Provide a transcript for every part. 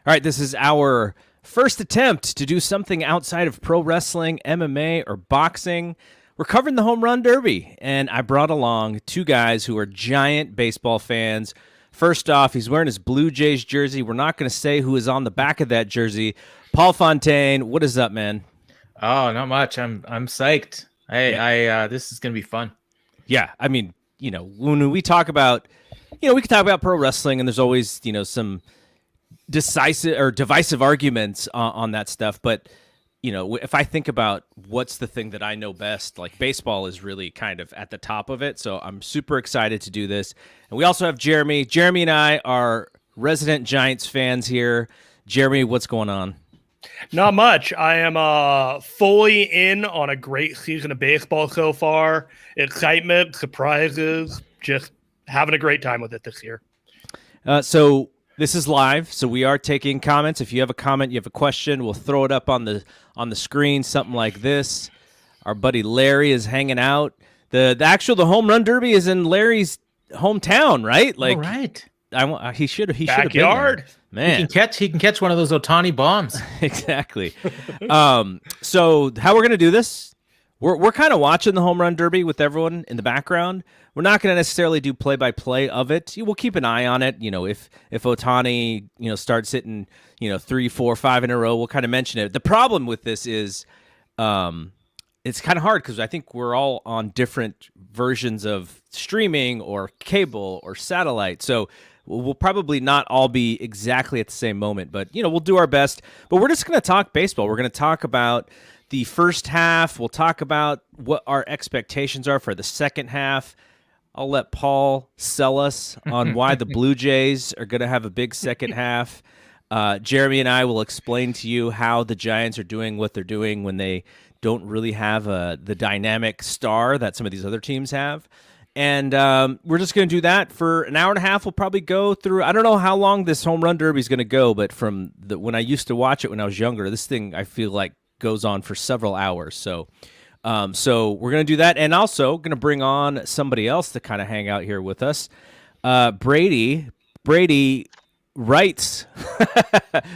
All right, this is our first attempt to do something outside of pro wrestling, MMA, or boxing. We're covering the Home Run Derby, and I brought along two guys who are giant baseball fans. First off, he's wearing his Blue Jays jersey. We're not going to say who is on the back of that jersey. Paul Fontaine, what is up, man? Oh, not much. I'm psyched. This is gonna be fun. Yeah, I mean, when we talk about, we can talk about pro wrestling, and there's always, some decisive or divisive arguments on that stuff. But, if I think about what's the thing that I know best, like baseball is really kind of at the top of it. So I'm super excited to do this. And we also have Jeremy. Jeremy and I are resident Giants fans here. Jeremy, what's going on? Not much. I am fully in on a great season of baseball so far. Excitement, surprises, just having a great time with it this year. So this is live, so we are taking comments. If you have a comment, you have a question, we'll throw it up on the screen, something like this. Our buddy Larry is hanging out. The Home Run Derby is in Larry's hometown, right? Like, all right. He should have backyard. Man, he can catch one of those Otani bombs. Exactly. So how we're gonna do this? We're kind of watching the Home Run Derby with everyone in the background. We're not going to necessarily do play-by-play of it. We'll keep an eye on it. If Otani starts hitting 3, 4, 5 in a row, we'll kind of mention it. The problem with this is it's kind of hard because I think we're all on different versions of streaming or cable or satellite. So we'll probably not all be exactly at the same moment, but we'll do our best. But we're just going to talk baseball. We're going to talk about the first half. We'll talk about what our expectations are for the second half. I'll let Paul sell us on why the Blue Jays are going to have a big second half. Jeremy and I will explain to you how the Giants are doing what they're doing when they don't really have the dynamic star that some of these other teams have. And we're just going to do that for an hour and a half. We'll probably go through, I don't know how long this Home Run Derby is going to go, but from when I used to watch it when I was younger, this thing I feel like goes on for several hours. So we're going to do that, and also going to bring on somebody else to kind of hang out here with us. Brady writes.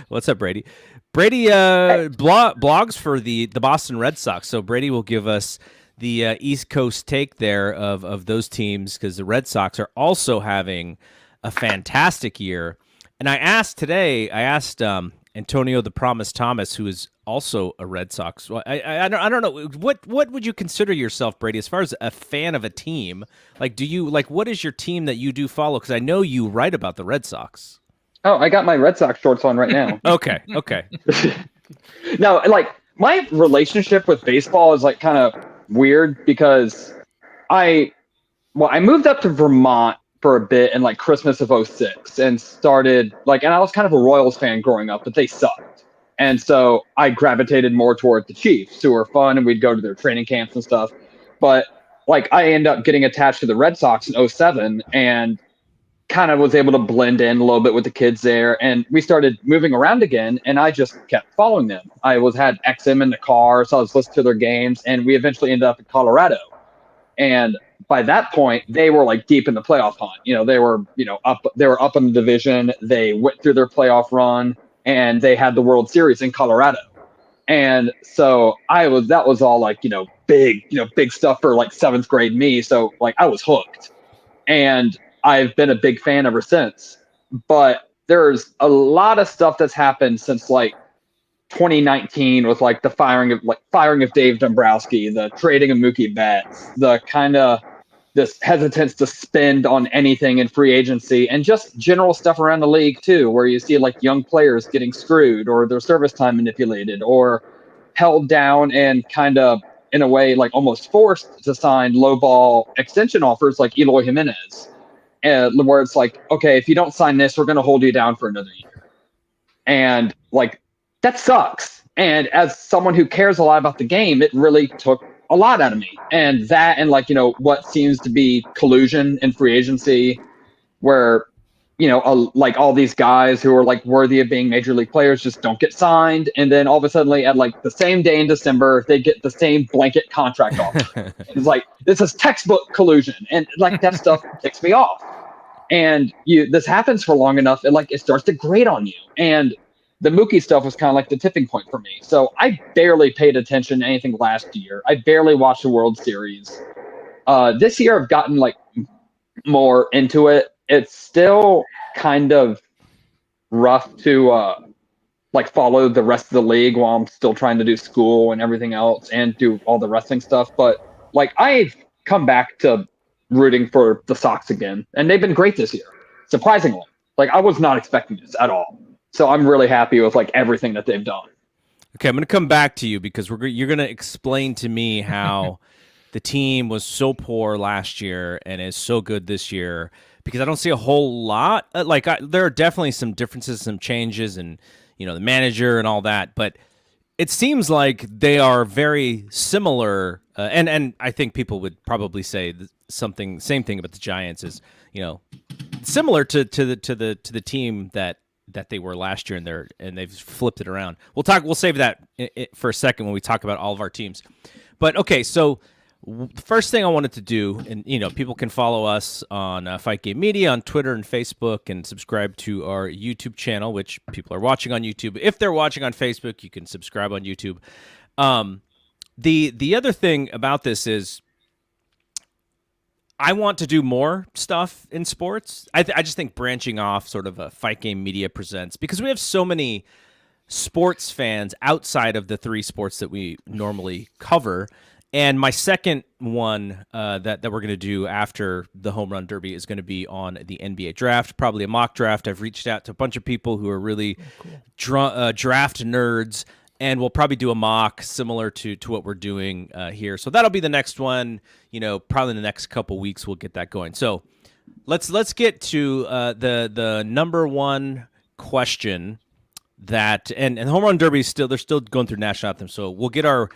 What's up, Brady? Brady blogs for the Boston Red Sox. So Brady will give us the East Coast take there of those teams, because the Red Sox are also having a fantastic year. And I asked Antonio the Promise Thomas, who is also a Red Sox. Well, I don't know. What would you consider yourself, Brady, as far as a fan of a team? Like, what is your team that you do follow? Because I know you write about the Red Sox. Oh, I got my Red Sox shorts on right now. Okay. No, like my relationship with baseball is like kind of weird because I moved up to Vermont for a bit in like Christmas of 06 and started and I was kind of a Royals fan growing up, but they sucked. And so I gravitated more toward the Chiefs, who were fun, and we'd go to their training camps and stuff. But I ended up getting attached to the Red Sox in 07 and kind of was able to blend in a little bit with the kids there. And we started moving around again, and I just kept following them. I had XM in the car, so I was listening to their games, and we eventually ended up in Colorado. And by that point, they were like deep in the playoff hunt. They were, up in the division. They went through their playoff run, and they had the World Series in Colorado. And so that was all big stuff for like seventh grade me. So I was hooked, and I've been a big fan ever since. But there's a lot of stuff that's happened since 2019 with the firing of Dave Dombrowski, the trading of Mookie Betts, the kind of this hesitance to spend on anything in free agency, and just general stuff around the league too, where you see young players getting screwed or their service time manipulated or held down and kind of in a way almost forced to sign lowball extension offers like Eloy Jimenez, where it's okay, if you don't sign this, we're going to hold you down for another year. And that sucks. And as someone who cares a lot about the game, it really took a lot out of me. And that, and what seems to be collusion in free agency, where all these guys who are worthy of being major league players just don't get signed, and then all of a sudden at the same day in December they get the same blanket contract offer. It's this is textbook collusion, and that stuff ticks me off. And this happens for long enough, and it starts to grate on you. And the Mookie stuff was kind of like the tipping point for me. So I barely paid attention to anything last year. I barely watched the World Series. This year I've gotten like more into it. It's still kind of rough to like follow the rest of the league while I'm still trying to do school and everything else and do all the wrestling stuff. But like I've come back to rooting for the Sox again, and they've been great this year, surprisingly. Like I was not expecting this at all. So I'm really happy with like everything that they've done. Okay, I'm going to come back to you because you're going to explain to me how the team was so poor last year and is so good this year, because I don't see a whole lot. There are definitely some differences, some changes, and the manager and all that, but it seems like they are very similar. And I think people would probably say same thing about the Giants is similar to the team that they were last year, and they've flipped it around. We'll save that for a second when we talk about all of our teams. But okay, so the first thing I wanted to do, and people can follow us on Fight Game Media on Twitter and Facebook, and subscribe to our YouTube channel, which people are watching on YouTube. If they're watching on Facebook, you can subscribe on YouTube. The other thing about this is, I want to do more stuff in sports. I just think branching off sort of a Fight Game Media presents, because we have so many sports fans outside of the three sports that we normally cover. And my second one that we're going to do after the Home Run Derby is going to be on the NBA draft, probably a mock draft. I've reached out to a bunch of people who are really draft nerds, and we'll probably do a mock similar to what we're doing here. So that'll be the next one. Probably in the next couple weeks we'll get that going. So let's get to the number one question that and the Home Run Derby they're still going through national anthem. So we'll get our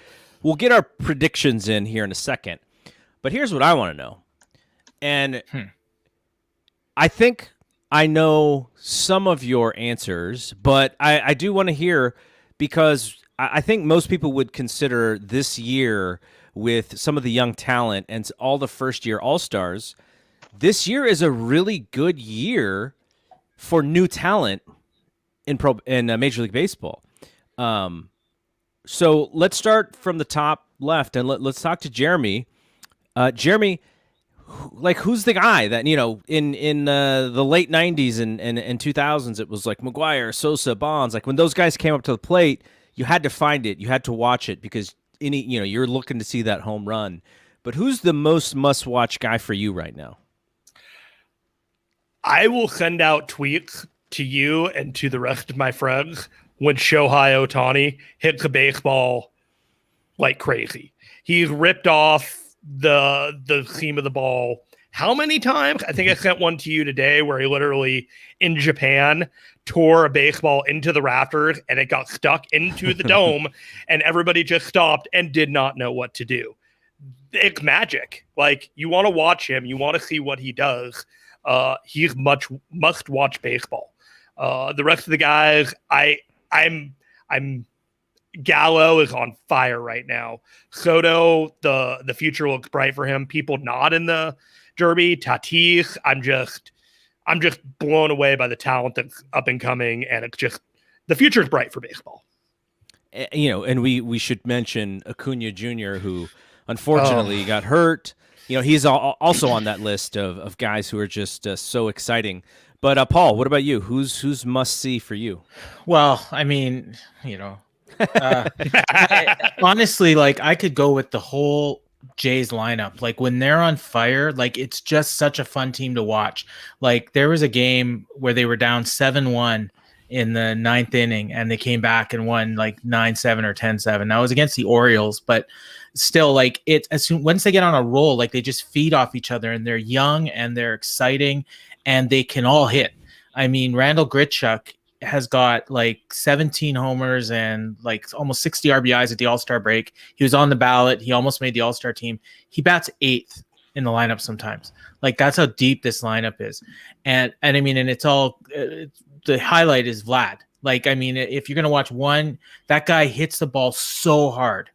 predictions in here in a second. But here's what I want to know. And I think I know some of your answers, but I do want to hear, because I think most people would consider this year, with some of the young talent and all the first-year All-Stars, this year is a really good year for new talent in Major League Baseball. So let's start from the top left, and let's talk to Jeremy. Jeremy, who's the guy that in the late '90s and 2000s, it was like McGuire, Sosa, Bonds. Like when those guys came up to the plate, you had to find it, you had to watch it, because you're looking to see that home run. But who's the most must-watch guy for you right now? I will send out tweets to you and to the rest of my friends when Shohei Otani hits a baseball like crazy. He's ripped off the seam of the ball how many times? I think I sent one to you today where he literally, in Japan, tore a baseball into the rafters and it got stuck into the dome, and everybody just stopped and did not know what to do. It's magic. Like, you want to watch him. You want to see what he does. He's must-watch baseball. The rest of the guys, I'm Gallo is on fire right now. Soto, the future looks bright for him. People not in the Derby. Tatis, I'm just blown away by the talent that's up and coming, and it's just the future is bright for baseball. And we should mention Acuna Jr., who unfortunately got hurt. He's also on that list of guys who are just so exciting. But Paul, what about you? Who's must see for you? Well, I mean, honestly, like, I could go with the whole Jays lineup. Like, when they're on fire, like, it's just such a fun team to watch. Like, there was a game where they were down 7-1 in the ninth inning, and they came back and won like 9-7 or 10-7. That was against the Orioles, but still, like, once they get on a roll, like, they just feed off each other, and they're young and they're exciting, and they can all hit. I mean, Randall Grichuk has got like 17 homers and like almost 60 RBIs at the All-Star break. He was on the ballot. He almost made the All-Star team. He bats 8th in the lineup sometimes. Like, that's how deep this lineup is. And I mean, and it's all the highlight is Vlad. Like, I mean, if you're going to watch one, that guy hits the ball so hard,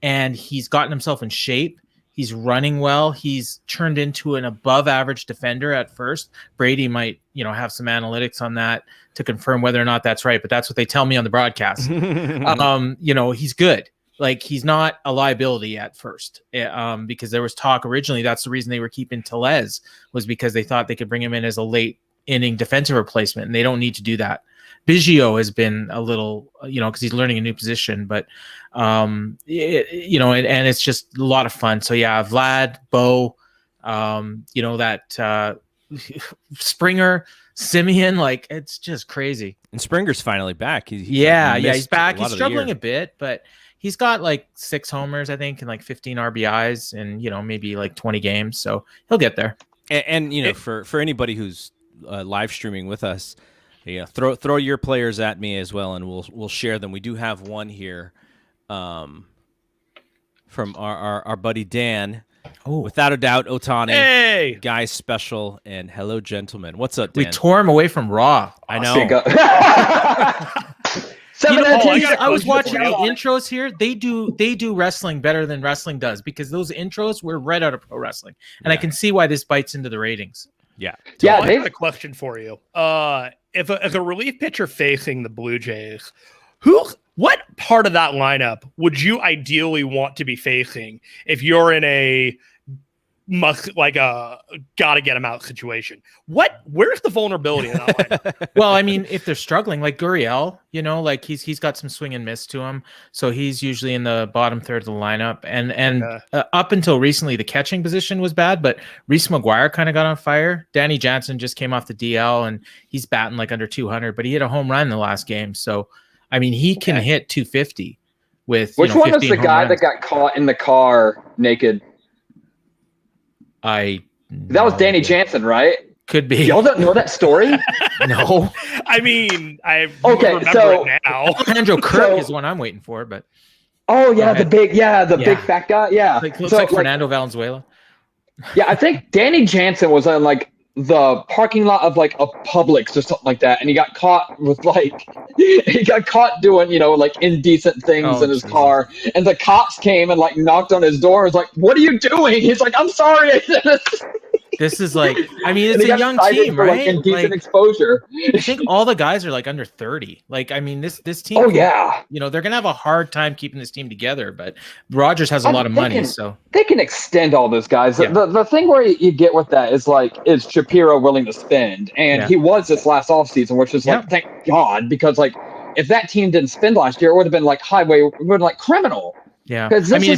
and he's gotten himself in shape. He's running well. He's turned into an above average defender at first. Brady might, have some analytics on that to confirm whether or not that's right, but that's what they tell me on the broadcast. He's good. Like, he's not a liability at first, because there was talk originally. That's the reason they were keeping Tellez, was because they thought they could bring him in as a late inning defensive replacement, and they don't need to do that. Biggio has been a little, because he's learning a new position, but and it's just a lot of fun. So yeah, Vlad, Bo, that Springer, Simeon, like, it's just crazy. And Springer's finally back. He's back. He's struggling a bit, but he's got like 6 homers, I think, and like 15 RBIs, and maybe like 20 games. So he'll get there. And for anybody who's live streaming with us, throw your players at me as well, and we'll share them. We do have one here, from our buddy Dan. Oh, without a doubt, Otani. Hey, guys, special, and hello, gentlemen. What's up, Dan? We tore him away from Raw. I know. I was watching the intros here. They do wrestling better than wrestling does, because those intros were right out of pro wrestling, and I can see why this bites into the ratings. Yeah. I got a question for you. If a relief pitcher facing the Blue Jays, what part of that lineup would you ideally want to be facing if you're in a gotta get him out situation? Where's the vulnerability in that lineup? Well, I mean, if they're struggling, like Gurriel, like he's got some swing and miss to him, so he's usually in the bottom third of the lineup. And up until recently, the catching position was bad, but Reese McGuire kind of got on fire. Danny Jansen just came off the DL, and he's batting like under 200, but he hit a home run in the last game. So, I mean, he can hit 250 with. Which one was the guy that got caught in the car naked? That was Danny Jansen, right? Could be. Y'all don't know that story? No. I mean, I remember it now. Alejandro Kirk is one I'm waiting for, but. Oh yeah, the big fat guy. Yeah, looks like Fernando Valenzuela. Yeah, I think Danny Jansen was on like the parking lot of like a Publix or something like that, and he got caught with doing like indecent things in his car, and the cops came and like knocked on his door. Was like, "What are you doing?" He's like, "I'm sorry." This is like, I mean, it's a young team, for, right? Like, indecent exposure. I think all the guys are like under 30. Like, I mean, this team. Oh yeah. They're gonna have a hard time keeping this team together. But Rogers has a lot of money, so they can extend all those guys. Yeah. The thing where you get with that is like, is Shapiro willing to spend? And he was this last offseason, which is like, thank God, because like if that team didn't spend last year, it would have been like criminal. Yeah. Because I mean,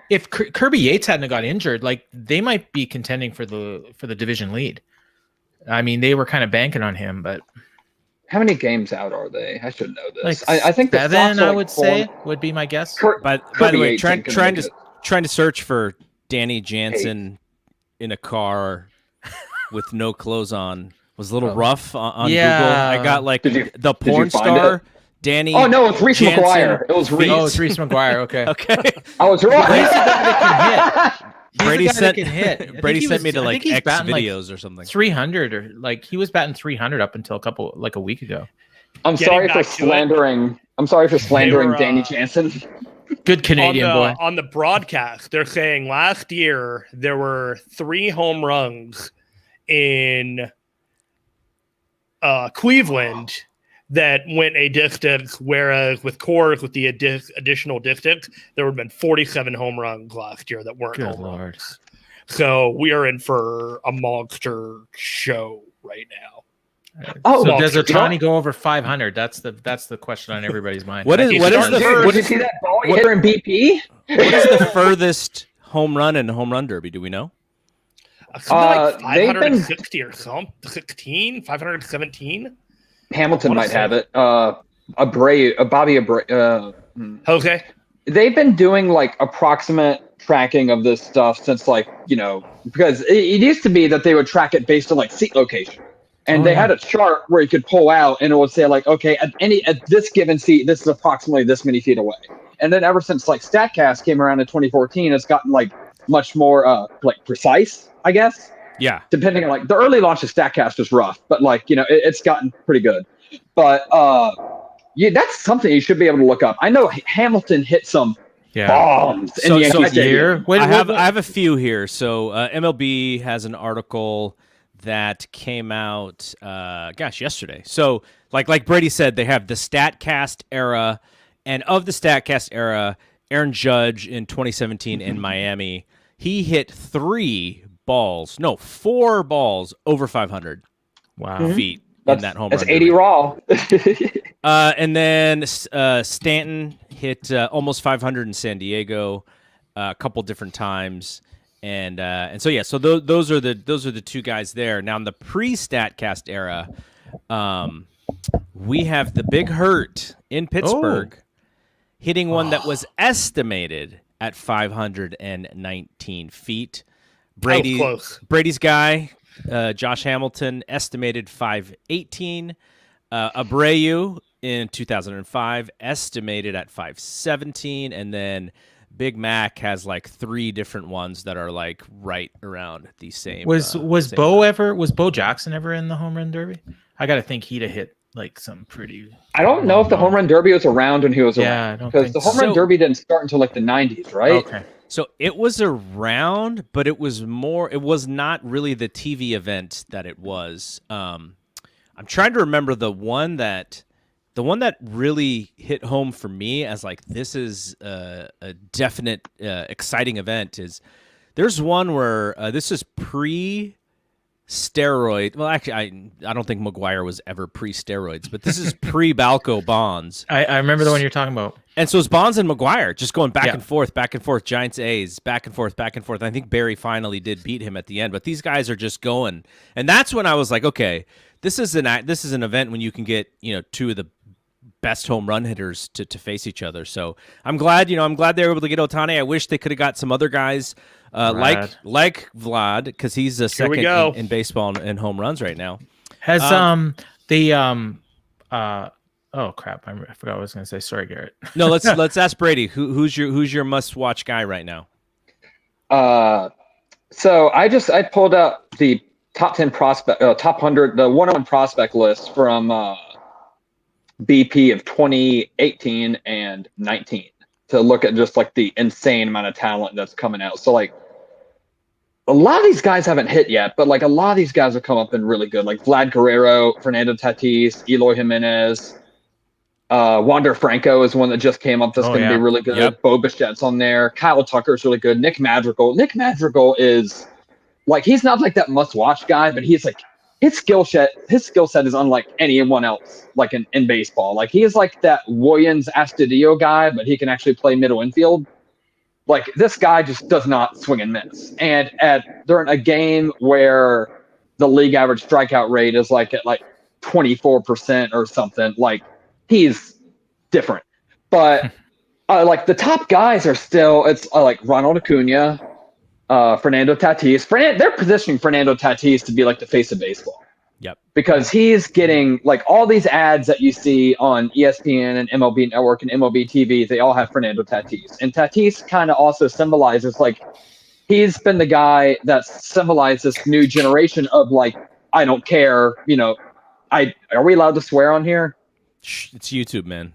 if Kirby Yates hadn't got injured, like they might be contending for the division lead. I mean, they were kind of banking on him, but how many games out are they? I should know this. Like I think 7, I would say, would be my guess. By the way, trying to search for Danny Jansen in a car with no clothes on was a little rough on Google. I got like the porn star. Danny. Oh no, it's Reese McGuire. It was Reese. Oh, it's Reese McGuire. Okay. Okay. I was wrong. Brady sent me to like X videos or something. 300 or like he was batting 300 up until a week ago. I'm sorry for slandering Danny Jansen. Good Canadian boy. On the broadcast, they're saying last year there were 3 home runs in Cleveland that went a distance, whereas with Coors, with the additional distance, there would have been 47 home runs last year that weren't home runs. So we are in for a monster show right now. So does Otani go over 500? That's the question on everybody's mind. Did you see that ball hit in BP? What is the furthest home run in the home run derby? Do we know? Something like 560 or something. 517. Hamilton might have it. Bobby Abreu. Okay. They've been doing like approximate tracking of this stuff since because it used to be that they would track it based on like seat location. And they had a chart where you could pull out and it would say like, okay, at this given seat, this is approximately this many feet away. And then ever since like StatCast came around in 2014, it's gotten like much more precise, I guess. Yeah. Depending on like the early launch of StatCast was rough, but it's gotten pretty good. But that's something you should be able to look up. I know Hamilton hit some bombs in the Yankee Stadium. I have a few here. So MLB has an article that came out, yesterday. So like Brady said, they have the StatCast era, and of the StatCast era, Aaron Judge in 2017 in Miami, he hit 4 balls over 500 feet in that home run. That's 80 raw. And then Stanton hit almost 500 in San Diego a couple different times, and so those are the two guys there. Now in the pre-StatCast era, we have the Big Hurt in Pittsburgh hitting one that was estimated at 519 feet. Brady's guy, Josh Hamilton, estimated 518. Abreu in 2005 estimated at 517, and then Big Mac has like 3 different ones that are like right around the same. Was Bo Jackson ever in the home run derby? I gotta think he'd have hit like some pretty. I don't know if the home run derby was around when he was around, because the home run derby didn't start until like the 90s, right? Okay. So it was around, but it was not really the TV event that it was. I'm trying to remember the one that really hit home for me as like, this is a definite exciting event. There's one where this is pre-steroid. Well, actually, I don't think McGuire was ever pre-steroids, but this is pre-Balco Bonds. I remember the one you're talking about. And so it's Bonds and McGuire just going back and forth, Giants A's, back and forth. I think Barry finally did beat him at the end, but these guys are just going. And that's when I was like, okay, this is an event when you can get, 2 of the best home run hitters to face each other. So I'm glad they were able to get Otani. I wish they could have got some other guys like Vlad, because he's a second in baseball in home runs right now. Has oh crap! I forgot what I was going to say. Sorry, Garrett. No, let's ask Brady. Who's your must-watch guy right now? So I pulled out the top 10 prospect, top 100, the 101 prospect list from BP of 2018 and 19 to look at just like the insane amount of talent that's coming out. So like a lot of these guys haven't hit yet, but like a lot of these guys have come up and really good. Like Vlad Guerrero, Fernando Tatis, Eloy Jimenez, Wander Franco is one that just came up that's going to be really good. Yep. Bo Bichette's on there. Kyle Tucker is really good. Nick Madrigal is like, he's not like that must-watch guy, but he's like, his skill set is unlike anyone else, like in baseball. Like he is like that Williams Astudillo guy, but he can actually play middle infield. Like this guy just does not swing and miss. And during a game where the league average strikeout rate is like at like 24% or something, like he's different. But like the top guys are still, it's like Ronald Acuna, Fernando Tatis. They're positioning Fernando Tatis to be like the face of baseball. Yep. Because he's getting like all these ads that you see on ESPN and MLB Network and MLB TV, they all have Fernando Tatis. And Tatis kind of also symbolizes like, he's been the guy that symbolized this new generation of like, I don't care, are we allowed to swear on here? It's YouTube, man.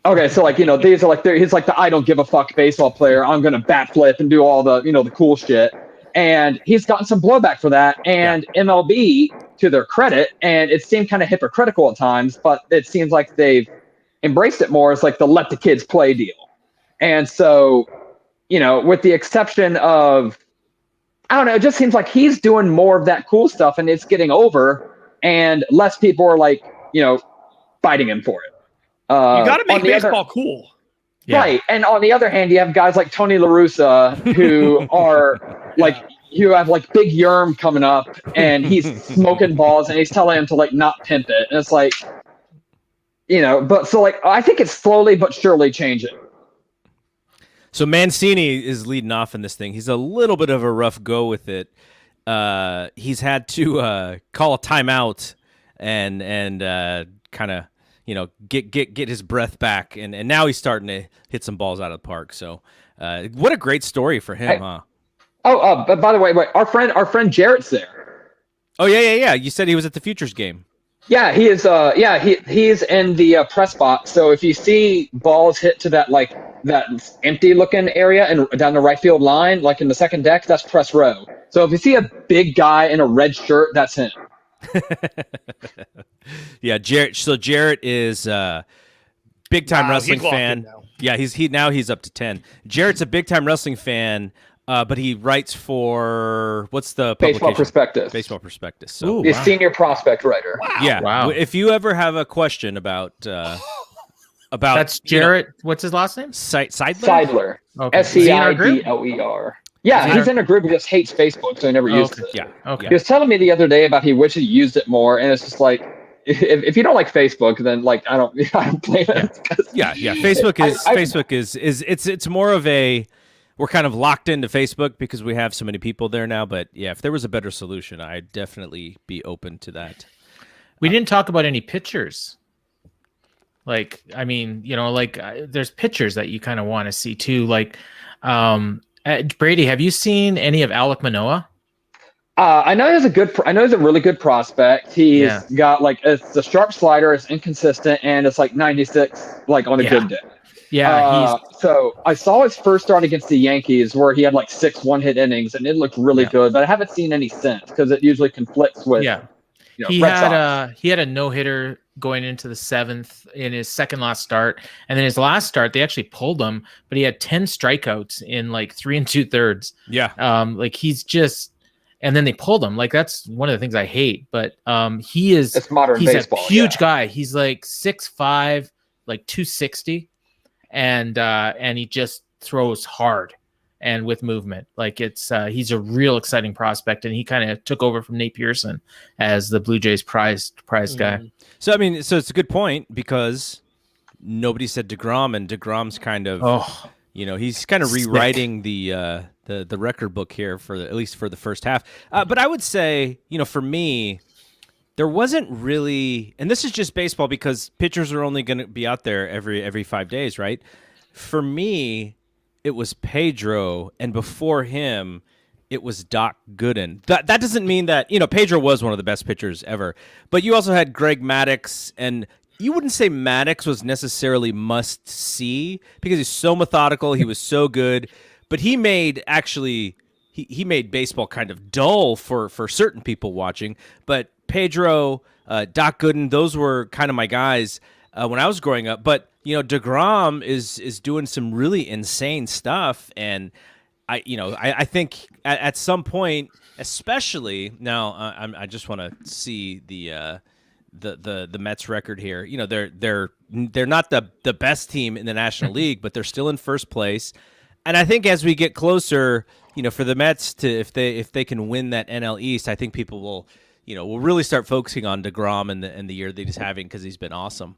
Okay, so like, these are like, he's like the I don't give a fuck baseball player. I'm going to bat flip and do all the, the cool shit. And he's gotten some blowback for that. And MLB, to their credit, and it seemed kind of hypocritical at times, but it seems like they've embraced it more as like the let the kids play deal. And so, with the exception of, I don't know, it just seems like he's doing more of that cool stuff and it's getting over and less people are like, fighting him for it. You got to make baseball cool. Yeah. Right. And on the other hand, you have guys like Tony La Russa who are like, you have like Big Yerm coming up and he's smoking balls and he's telling him to like not pimp it. And it's like, but so like, I think it's slowly but surely changing. So Mancini is leading off in this thing. He's a little bit of a rough go with it. He's had to call a timeout and kind of, get his breath back, and now he's starting to hit some balls out of the park. So, what a great story for him, huh? But by the way, our friend Jarrett's there. Oh yeah. You said he was at the Futures game. Yeah, he is. He's in the press box. So if you see balls hit to that empty looking area and down the right field line, like in the second deck, that's press row. So if you see a big guy in a red shirt, that's him. Yeah, Jarrett. So Jarrett is big time wrestling he's locked in fan. now. Yeah, he's up to 10. Jarrett's a big time wrestling fan, but he writes for what's the Baseball publication? Prospectus. Baseball Prospectus. So Ooh, He's wow. senior prospect writer. yeah, Wow. if you ever have a question about That's Jarrett. What's his last name? Seidler? Seidler. Okay. Is he in our group? Seidler. Yeah, Is he he's in a group who just hates Facebook, so he never uses Okay. it. Yeah. Okay. He was telling me the other day about he wishes he used it more, and it's just like, if you don't like Facebook, then like I don't blame him. Yeah. Facebook is it's more of a, we're kind of locked into Facebook because we have so many people there now. But yeah, if there was a better solution, I'd definitely be open to that. We didn't talk about any pitchers. Like, I mean, there's pitchers that you kind of want to see too. Like, Brady, have you seen any of Alec Manoah? I know he's a really good prospect. He's got it's a sharp slider, it's inconsistent, and it's like 96 like on a good day. Yeah, so I saw his first start against the Yankees where he had like 6 one-hit innings, and it looked really good. But I haven't seen any since because it usually conflicts with. He had a no-hitter going into the 7th in his second last start, and then his last start they actually pulled him, but he had 10 strikeouts in like 3 2/3. Yeah. Like he's just, and then they pulled him. Like that's one of the things I hate. But he's baseball, a huge guy. He's like 6'5", like 260, and he just throws hard and with movement. Like he's a real exciting prospect, and he kind of took over from Nate Pearson as the Blue Jays prize guy. So I mean, it's a good point because nobody said DeGrom, and DeGrom's kind of he's kind of rewriting the record book here at least for the first half. But I would say, for me, there wasn't really, and this is just baseball because pitchers are only going to be out there every 5 days, right? For me, it was Pedro, and before him, it was Doc Gooden. That doesn't mean that, Pedro was one of the best pitchers ever, but you also had Greg Maddux, and you wouldn't say Maddux was necessarily must see because he's so methodical. He was so good, but he made he made baseball kind of dull for certain people watching. But Pedro, Doc Gooden, those were kind of my guys when I was growing up. But DeGrom is doing some really insane stuff, and I think at some point, especially now, I just want to see the Mets record here. They're not the best team in the National League, but they're still in first place. And I think as we get closer, for the Mets to if they can win that NL East, I think people will really start focusing on DeGrom and the year that he's having because he's been awesome.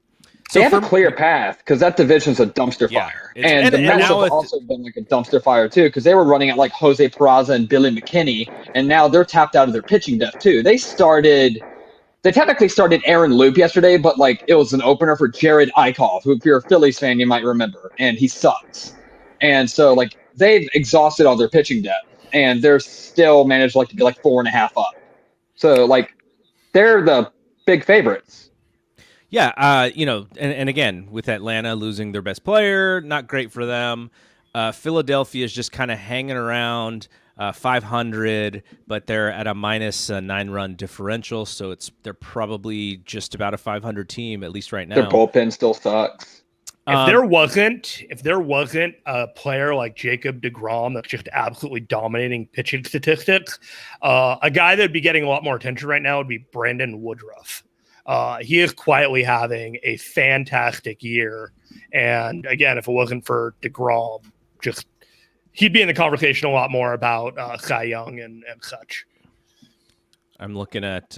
So they have a clear path because that division's a dumpster fire, and the Mets have also been like a dumpster fire too because they were running at like Jose Peraza and Billy McKinney, and now they're tapped out of their pitching depth too. They technically started Aaron Loop yesterday, but like it was an opener for Jared Eichhoff, who if you're a Phillies fan you might remember, and he sucks. And so like they've exhausted all their pitching depth, and they're still managed to be like 4.5 up. So like they're the big favorites. Yeah, and again, with Atlanta losing their best player, not great for them. Philadelphia is just kind of hanging around 500, but they're at a minus 9-run differential, so they're probably just about a 500 team, at least right now. Their bullpen still sucks. If there wasn't a player like Jacob deGrom that's just absolutely dominating pitching statistics, a guy that would be getting a lot more attention right now would be Brandon Woodruff. He is quietly having a fantastic year. And again, if it wasn't for DeGrom, he'd be in the conversation a lot more about Cy Young and such. I'm looking at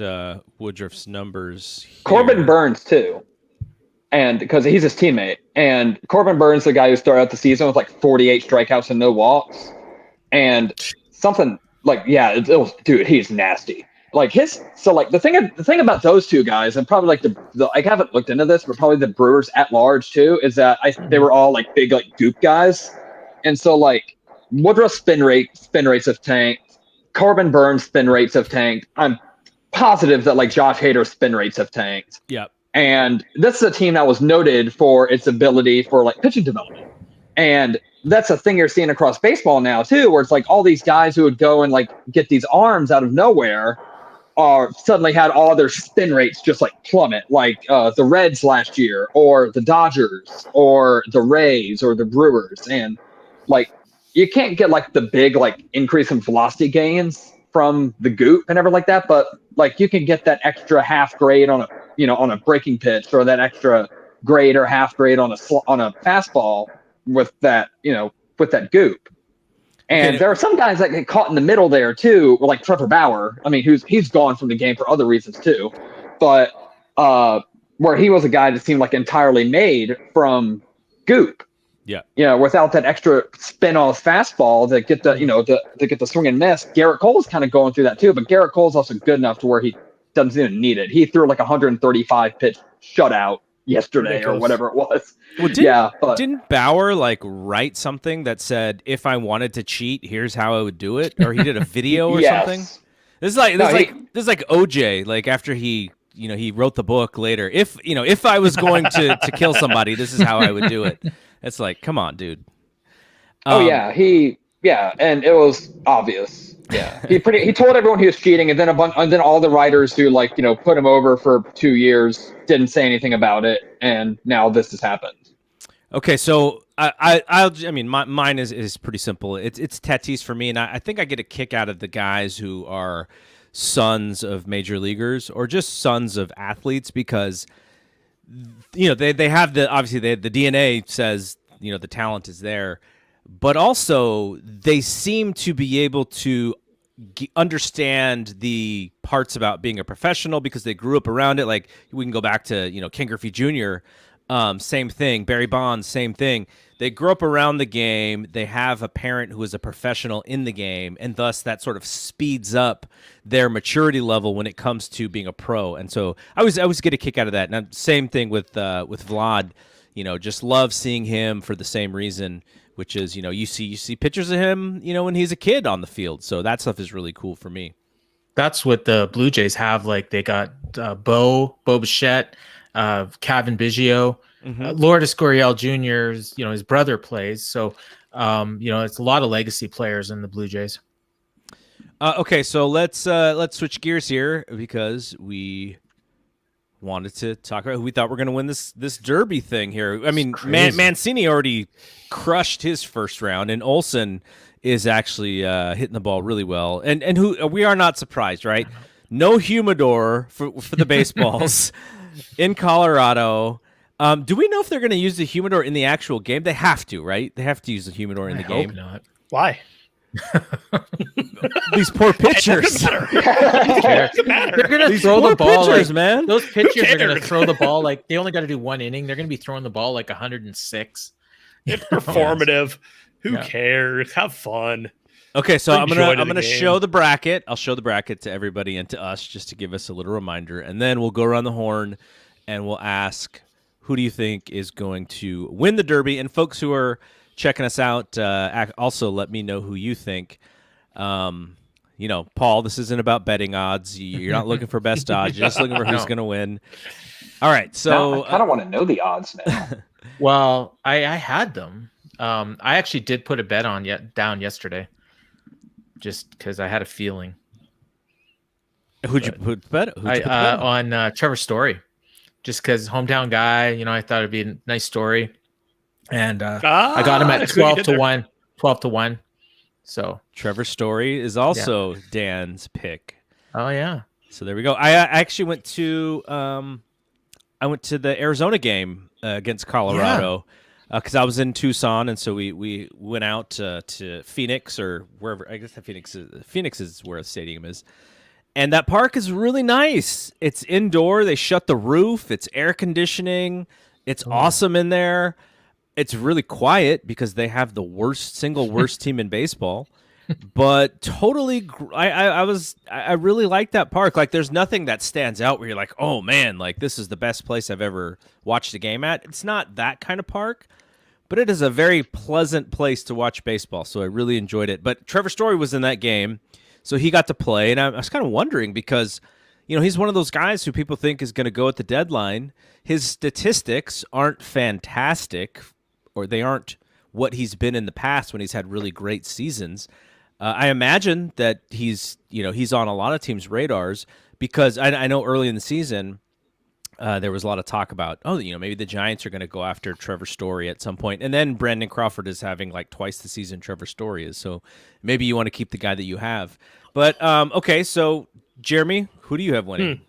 Woodruff's numbers here. Corbin Burns, too. And because he's his teammate. And Corbin Burns, the guy who started out the season with like 48 strikeouts and no walks. And something dude, he's nasty. The thing about those two guys, and probably I haven't looked into this, but probably the Brewers at large too, is that they were all like big goop guys, and so like Woodruff's spin rates have tanked, Corbin Burns' spin rates have tanked. I'm positive that like Josh Hader's spin rates have tanked. Yep. And this is a team that was noted for its ability for like pitching development. And that's a thing you're seeing across baseball now too, where it's like all these guys who would go and like get these arms out of nowhere are suddenly had all their spin rates just like plummet, like the Reds last year, or the Dodgers, or the Rays, or the Brewers. And like you can't get like the big like increase in velocity gains from the goop and everything like that, but like you can get that extra half grade on a on a breaking pitch, or that extra grade or half grade on a fastball with that with that goop. And there are some guys that get caught in the middle there too, like Trevor Bauer. I mean, he's gone from the game for other reasons too, but where he was a guy that seemed like entirely made from goop. Yeah, without that extra spin on his fastball to get the to get the swing and miss. Garrett Cole's kind of going through that too, but Garrett Cole's also good enough to where he doesn't even need it. He threw like 135 pitch shutout yesterday or whatever it was. Well, didn't Bauer like write something that said, if I wanted to cheat, here's how I would do it? Or he did a video or something? This is like OJ, like after he wrote the book later. If I was going to kill somebody, this is how I would do it. It's like, come on, dude. And it was obvious. Yeah. He told everyone he was cheating, and then then all the writers who put him over for 2 years didn't say anything about it, and now this has happened. Okay, so mine is pretty simple. It's Tatis for me, and I think I get a kick out of the guys who are sons of major leaguers or just sons of athletes, because they have the DNA says the talent is there, but also they seem to be able to understand the parts about being a professional because they grew up around it. Like we can go back to Ken Griffey Jr. Same thing. Barry Bonds, same thing. They grew up around the game. They have a parent who is a professional in the game, and thus that sort of speeds up their maturity level when it comes to being a pro. And so I always get a kick out of that. And same thing with Vlad. Just love seeing him for the same reason, which is you see pictures of him when he's a kid on the field. So that stuff is really cool for me. That's what the Blue Jays have. Like they got Bo Bichette, Kevin Biggio. Lourdes Gurriel Jr. His brother plays, so it's a lot of legacy players in the Blue Jays. Okay, so let's switch gears here because we wanted to talk about who we thought were going to win this Derby thing here. I mean, Mancini already crushed his first round, and Olsen is actually hitting the ball really well. And who we are not surprised, right? No humidor for the baseballs in Colorado. Do we know if they're going to use the humidor in the actual game? They have to, right? They have to use the humidor in the game. Hope not. Why? These poor pitchers. They're going to throw the ball, pitchers, man. Those pitchers are going to throw the ball like they only got to do one inning. They're going to be throwing the ball like 106. It's performative. Who cares? Have fun. Okay, so I'm gonna show the bracket. I'll show the bracket to everybody and to us just to give us a little reminder, and then we'll go around the horn and we'll ask, who do you think is going to win the Derby? And folks who are checking us out, also let me know who you think. Paul, this isn't about betting odds. You're not looking for best odds. You're just looking for who's going to win. All right, so I kind of want to know the odds now. Well, I had them. I actually did put a bet down yesterday, just because I had a feeling. Who'd you put bet? On Trevor Story. Just because hometown guy, I thought it'd be a nice story, and I got him at 12-1. 12-1. So Trevor Story is also Dan's pick. Oh yeah. So there we go. I actually went to the Arizona game against Colorado because I was in Tucson, and so we went out to Phoenix or wherever. I guess Phoenix is where the stadium is. And that park is really nice. It's indoor. They shut the roof. It's air conditioning. It's awesome in there. It's really quiet because they have the single worst team in baseball. But totally, I really like that park. Like, there's nothing that stands out where you're like, oh man, like this is the best place I've ever watched a game at. It's not that kind of park, but it is a very pleasant place to watch baseball. So I really enjoyed it. But Trevor Story was in that game. So he got to play, and I was kind of wondering because, he's one of those guys who people think is going to go at the deadline. His statistics aren't fantastic, or they aren't what he's been in the past when he's had really great seasons. I imagine that he's on a lot of teams' radars because I know early in the season there was a lot of talk about, maybe the Giants are going to go after Trevor Story at some point. And then Brandon Crawford is having like twice the season Trevor Story is. So maybe you want to keep the guy that you have. But, okay, so Jeremy, who do you have winning?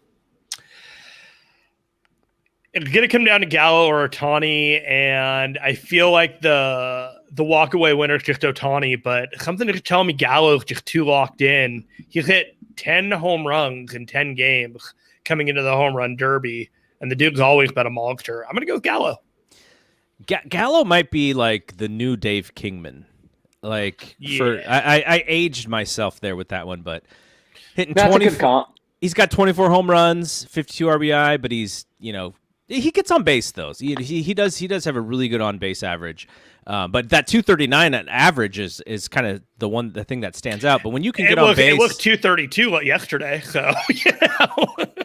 It's going to come down to Gallo or Otani, and I feel like the walkaway winner is just Otani, but something to tell me Gallo is just too locked in. He's hit 10 home runs in 10 games coming into the home run derby, and the dude's always been a monster. I'm going to go with Gallo. Gallo might be like the new Dave Kingman. Like, I aged myself there with that one, but hitting That's 20. a good comp. He's got 24 home runs, 52 RBI, but he's, he gets on base though. He does have a really good on base average. But that 239 at average is kind of the thing that stands out. But when you can get on base, it was 232 yesterday. So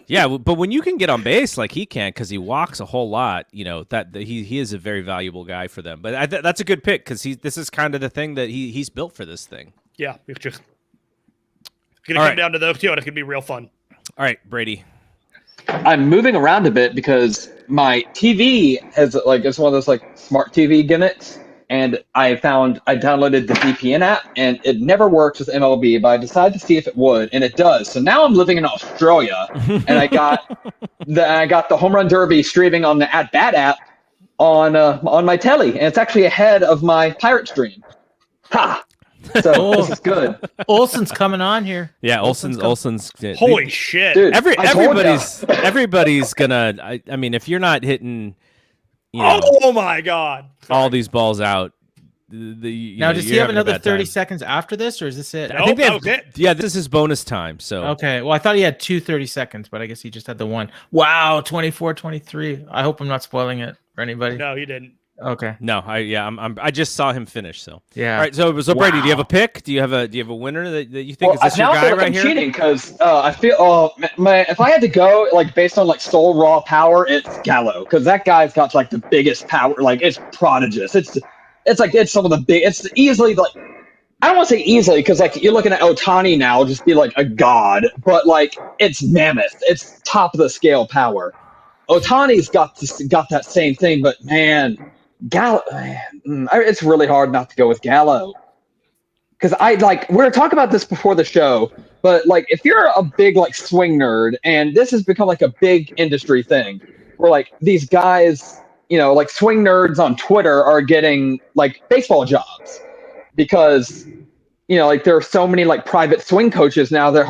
yeah. But when you can get on base like he can, because he walks a whole lot, that he is a very valuable guy for them. But that's a good pick because this is kind of the thing that he's built for this thing. Yeah, it's just gonna come down to those two, and it could be real fun. All right, Brady. I'm moving around a bit because my TV has it's one of those like smart TV gimmicks, and I downloaded the VPN app, and it never works with MLB, but I decided to see if it would, and it does. So now I'm living in Australia, and I got the Home Run Derby streaming on the At Bat app on my telly, and it's actually ahead of my Pirate stream. Ha! So this is good. Olsen's coming on here. Yeah, Olsen's. Holy shit, dude! Everybody's gonna. I mean, if you're not hitting, oh my god, all these balls out. Now, does he have another 30 seconds after this, or is this it? I think they have. Yeah, this is bonus time. So okay. Well, I thought he had 30 seconds, but I guess he just had the one. Wow, 24-23. I hope I'm not spoiling it for anybody. No, you didn't. Okay. No, I just saw him finish. So yeah. All right. So Brady, do you have a pick? Do you have a winner that you think is this your guy right here? I'm cheating because I feel if I had to go based on sole raw power, it's Gallo because that guy's got the biggest power. It's prodigious. It's some of the big. It's easily I don't want to say easily because you're looking at Otani now just be a god, but it's mammoth. It's top of the scale power. Otani's got that same thing, but man. Gallo, man, it's really hard not to go with Gallo because we were talking about this before the show, but if you're a big swing nerd, and this has become a big industry thing, where these guys, swing nerds on Twitter are getting baseball jobs because there are so many private swing coaches now. They're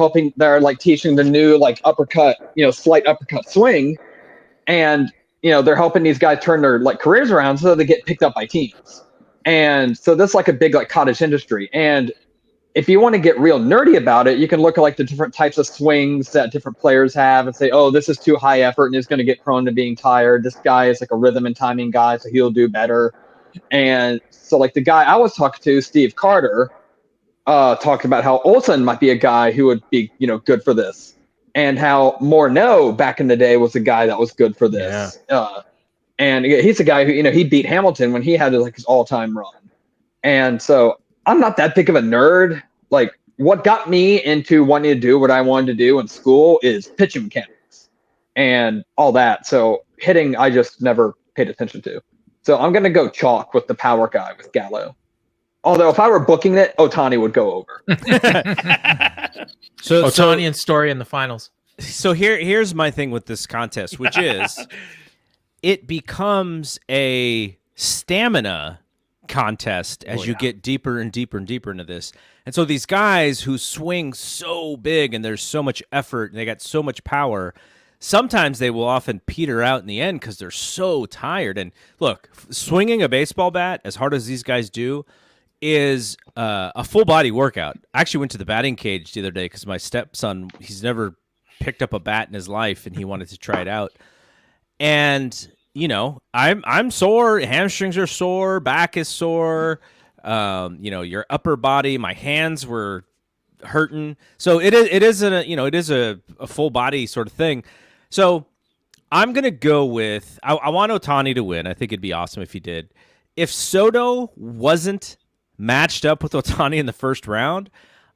teaching the new uppercut, slight uppercut swing, and they're helping these guys turn their careers around so they get picked up by teams. And so that's a big cottage industry. And if you want to get real nerdy about it, you can look at the different types of swings that different players have and say, oh, this is too high effort and is going to get prone to being tired. This guy is a rhythm and timing guy, so he'll do better. And so the guy I was talking to, Steve Carter, talked about how Olsen might be a guy who would be, good for this. And how Morneau back in the day was a guy that was good for this. Yeah. And he's a guy who, he beat Hamilton when he had his all-time run. And so I'm not that big of a nerd. What got me into wanting to do what I wanted to do in school is pitching mechanics and all that. So hitting, I just never paid attention to. So I'm going to go chalk with the power guy with Gallo. Although if I were booking it, Otani would go over. So Otani and Story in the finals. So here's my thing with this contest, which is it becomes a stamina contest as you get deeper and deeper and deeper into this. And so these guys who swing so big and there's so much effort and they got so much power, sometimes they will often peter out in the end because they're so tired. And look, swinging a baseball bat as hard as these guys do is a full body workout. I actually went to the batting cage the other day because my stepson, he's never picked up a bat in his life and he wanted to try it out. And I'm sore, hamstrings are sore, back is sore, your upper body, my hands were hurting. So it is a full body sort of thing. So I'm gonna go with I want Otani to win. I think it'd be awesome if he did. If Soto wasn't matched up with Otani in the first round,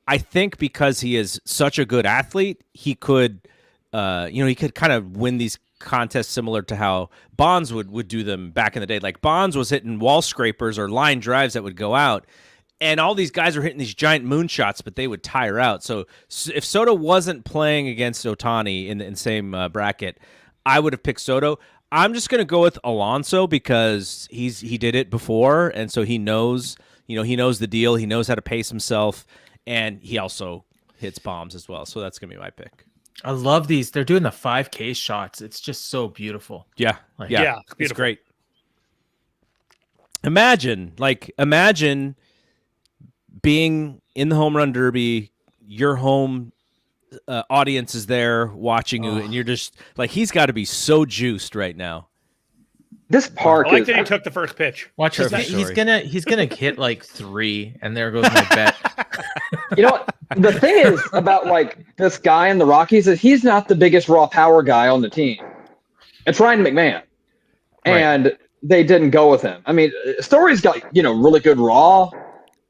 I think because he is such a good athlete, he could he could kind of win these contests similar to how Bonds would do them back in the day. Like Bonds was hitting wall scrapers or line drives that would go out, and all these guys were hitting these giant moonshots, but they would tire out. So if Soto wasn't playing against Otani in the same bracket, I would have picked Soto. I'm just going to go with Alonso because he did it before, and so he knows the deal. He knows how to pace himself, and he also hits bombs as well. So that's going to be my pick. I love these. They're doing the 5K shots. It's just so beautiful. Yeah, Yeah, it's great. Imagine being in the home run derby, your home audience is there watching you, and you're just like, he's got to be so juiced right now. This park I like is. that he took the first pitch. Watch this. He's gonna hit like 3, and there goes my bet. You know what? The thing is about like this guy in the Rockies is he's not the biggest raw power guy on the team. It's Ryan McMahon, and they didn't go with him. I mean, Story's got really good raw,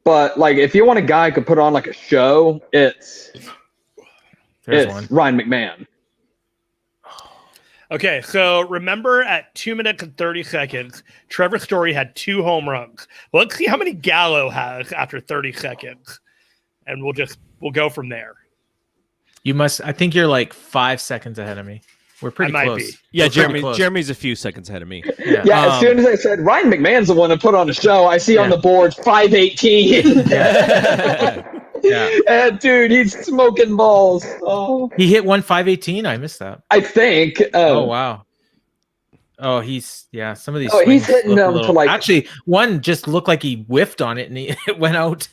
but like if you want a guy who could put on like a show, it's Ryan McMahon. Okay, so remember at 2 minutes and 30 seconds, Trevor Story had 2 home runs. Let's see how many Gallo has after 30 seconds, and we'll go from there. I think you're like 5 seconds ahead of me. We're pretty close. Be. Yeah, Jeremy's a few seconds ahead of me. Yeah, as soon as I said Ryan McMahon's the one to put on a show, I see on the board 518. Yeah. And dude, he's smoking balls. Oh. He hit 518. I missed that. I think. Oh wow. Oh, some of these. He's hitting them to like. Actually, one just looked like he whiffed on it and it went out.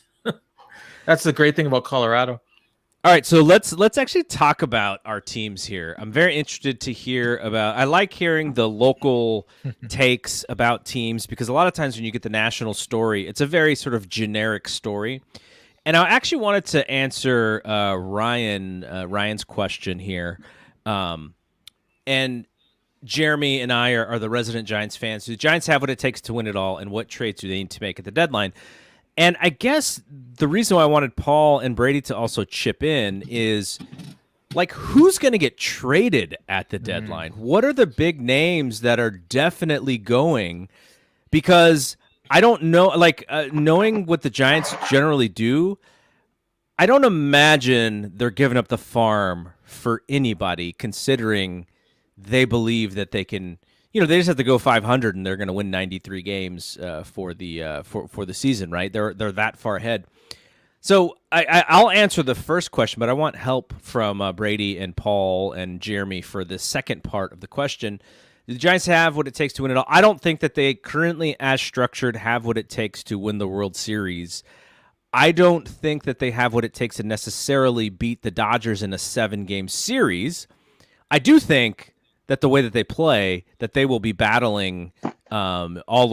That's the great thing about Colorado. All right, so let's actually talk about our teams here. I'm very interested to hear about. I like hearing the local takes about teams because a lot of times when you get the national story, it's a very sort of generic story. And I actually wanted to answer Ryan's question here. And Jeremy and I are the resident Giants fans. Do the Giants have what it takes to win it all, and what trades do they need to make at the deadline? And I guess the reason why I wanted Paul and Brady to also chip in is, like, who's going to get traded at the deadline? What are the big names that are definitely going? Because I don't know, like, knowing what the Giants generally do, I don't imagine they're giving up the farm for anybody, considering they believe that they can, they just have to go 500 and they're going to win 93 games for the season, right? They're that far ahead. So I'll answer the first question, but I want help from Brady and Paul and Jeremy for the second part of the question. Do the Giants have what it takes to win it all? I don't think that they currently, as structured, have what it takes to win the World Series. I don't think that they have what it takes to necessarily beat the Dodgers in a 7-game series. I do think that the way that they play, that they will be battling pretty much all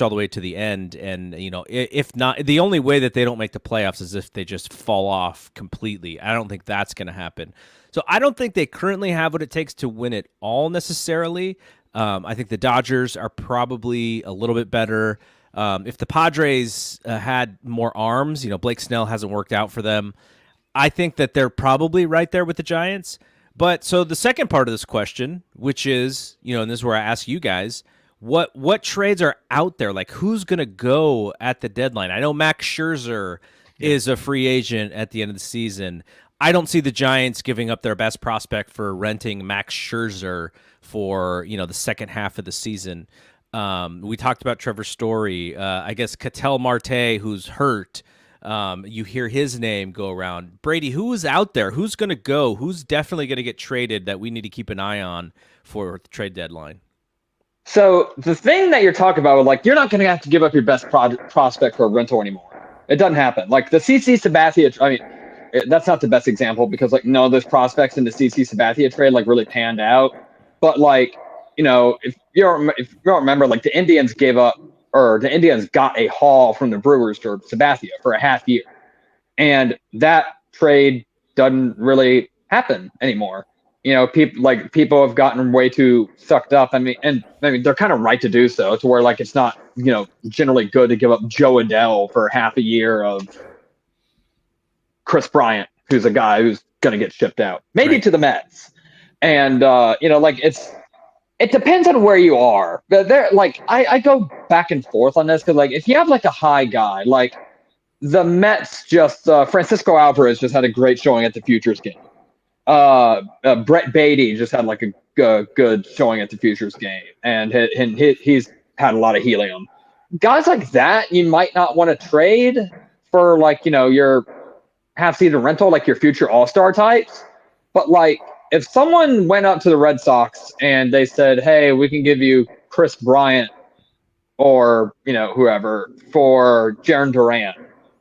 the way to the end. And, if not, the only way that they don't make the playoffs is if they just fall off completely. I don't think that's going to happen. So I don't think they currently have what it takes to win it all necessarily. I think the Dodgers are probably a little bit better. If the Padres had more arms, Blake Snell hasn't worked out for them. I think that they're probably right there with the Giants. But so the second part of this question, which is, and this is where I ask you guys, what trades are out there? Like, who's going to go at the deadline? I know Max Scherzer is a free agent at the end of the season. I don't see the Giants giving up their best prospect for renting Max Scherzer for, the second half of the season. We talked about Trevor Story. I guess Ketel Marte, who's hurt. You hear his name go around. Brady, who is out there? Who's going to go? Who's definitely going to get traded that we need to keep an eye on for the trade deadline? So the thing that you're talking about, like, you're not going to have to give up your best prospect for a rental anymore. It doesn't happen. Like the CC Sabathia, I mean, that's not the best example because like none of those prospects in the CC Sabathia trade like really panned out. But like, if you don't remember, like the Indians got a haul from the Brewers for Sabathia for a half year, and that trade doesn't really happen anymore. You know, people have gotten way too sucked up. I mean, they're kind of right to do so, to where like it's not, you know, generally good to give up Joe Adell for half a year of Chris Bryant, who's a guy who's going to get shipped out, maybe to the Mets. And you know, like it depends on where you are. But there, like I go back and forth on this because like if you have like a high guy, like the Mets just Francisco Alvarez just had a great showing at the Futures game. Brett Beatty just had like a good showing at the Futures game, and he's had a lot of helium. Guys like that, you might not want to trade for, like, you know, your half-season rental, like your future all-star types. But like, if someone went up to the Red Sox and they said, "Hey, we can give you Chris Bryant or, you know, whoever for Jarren Duran,"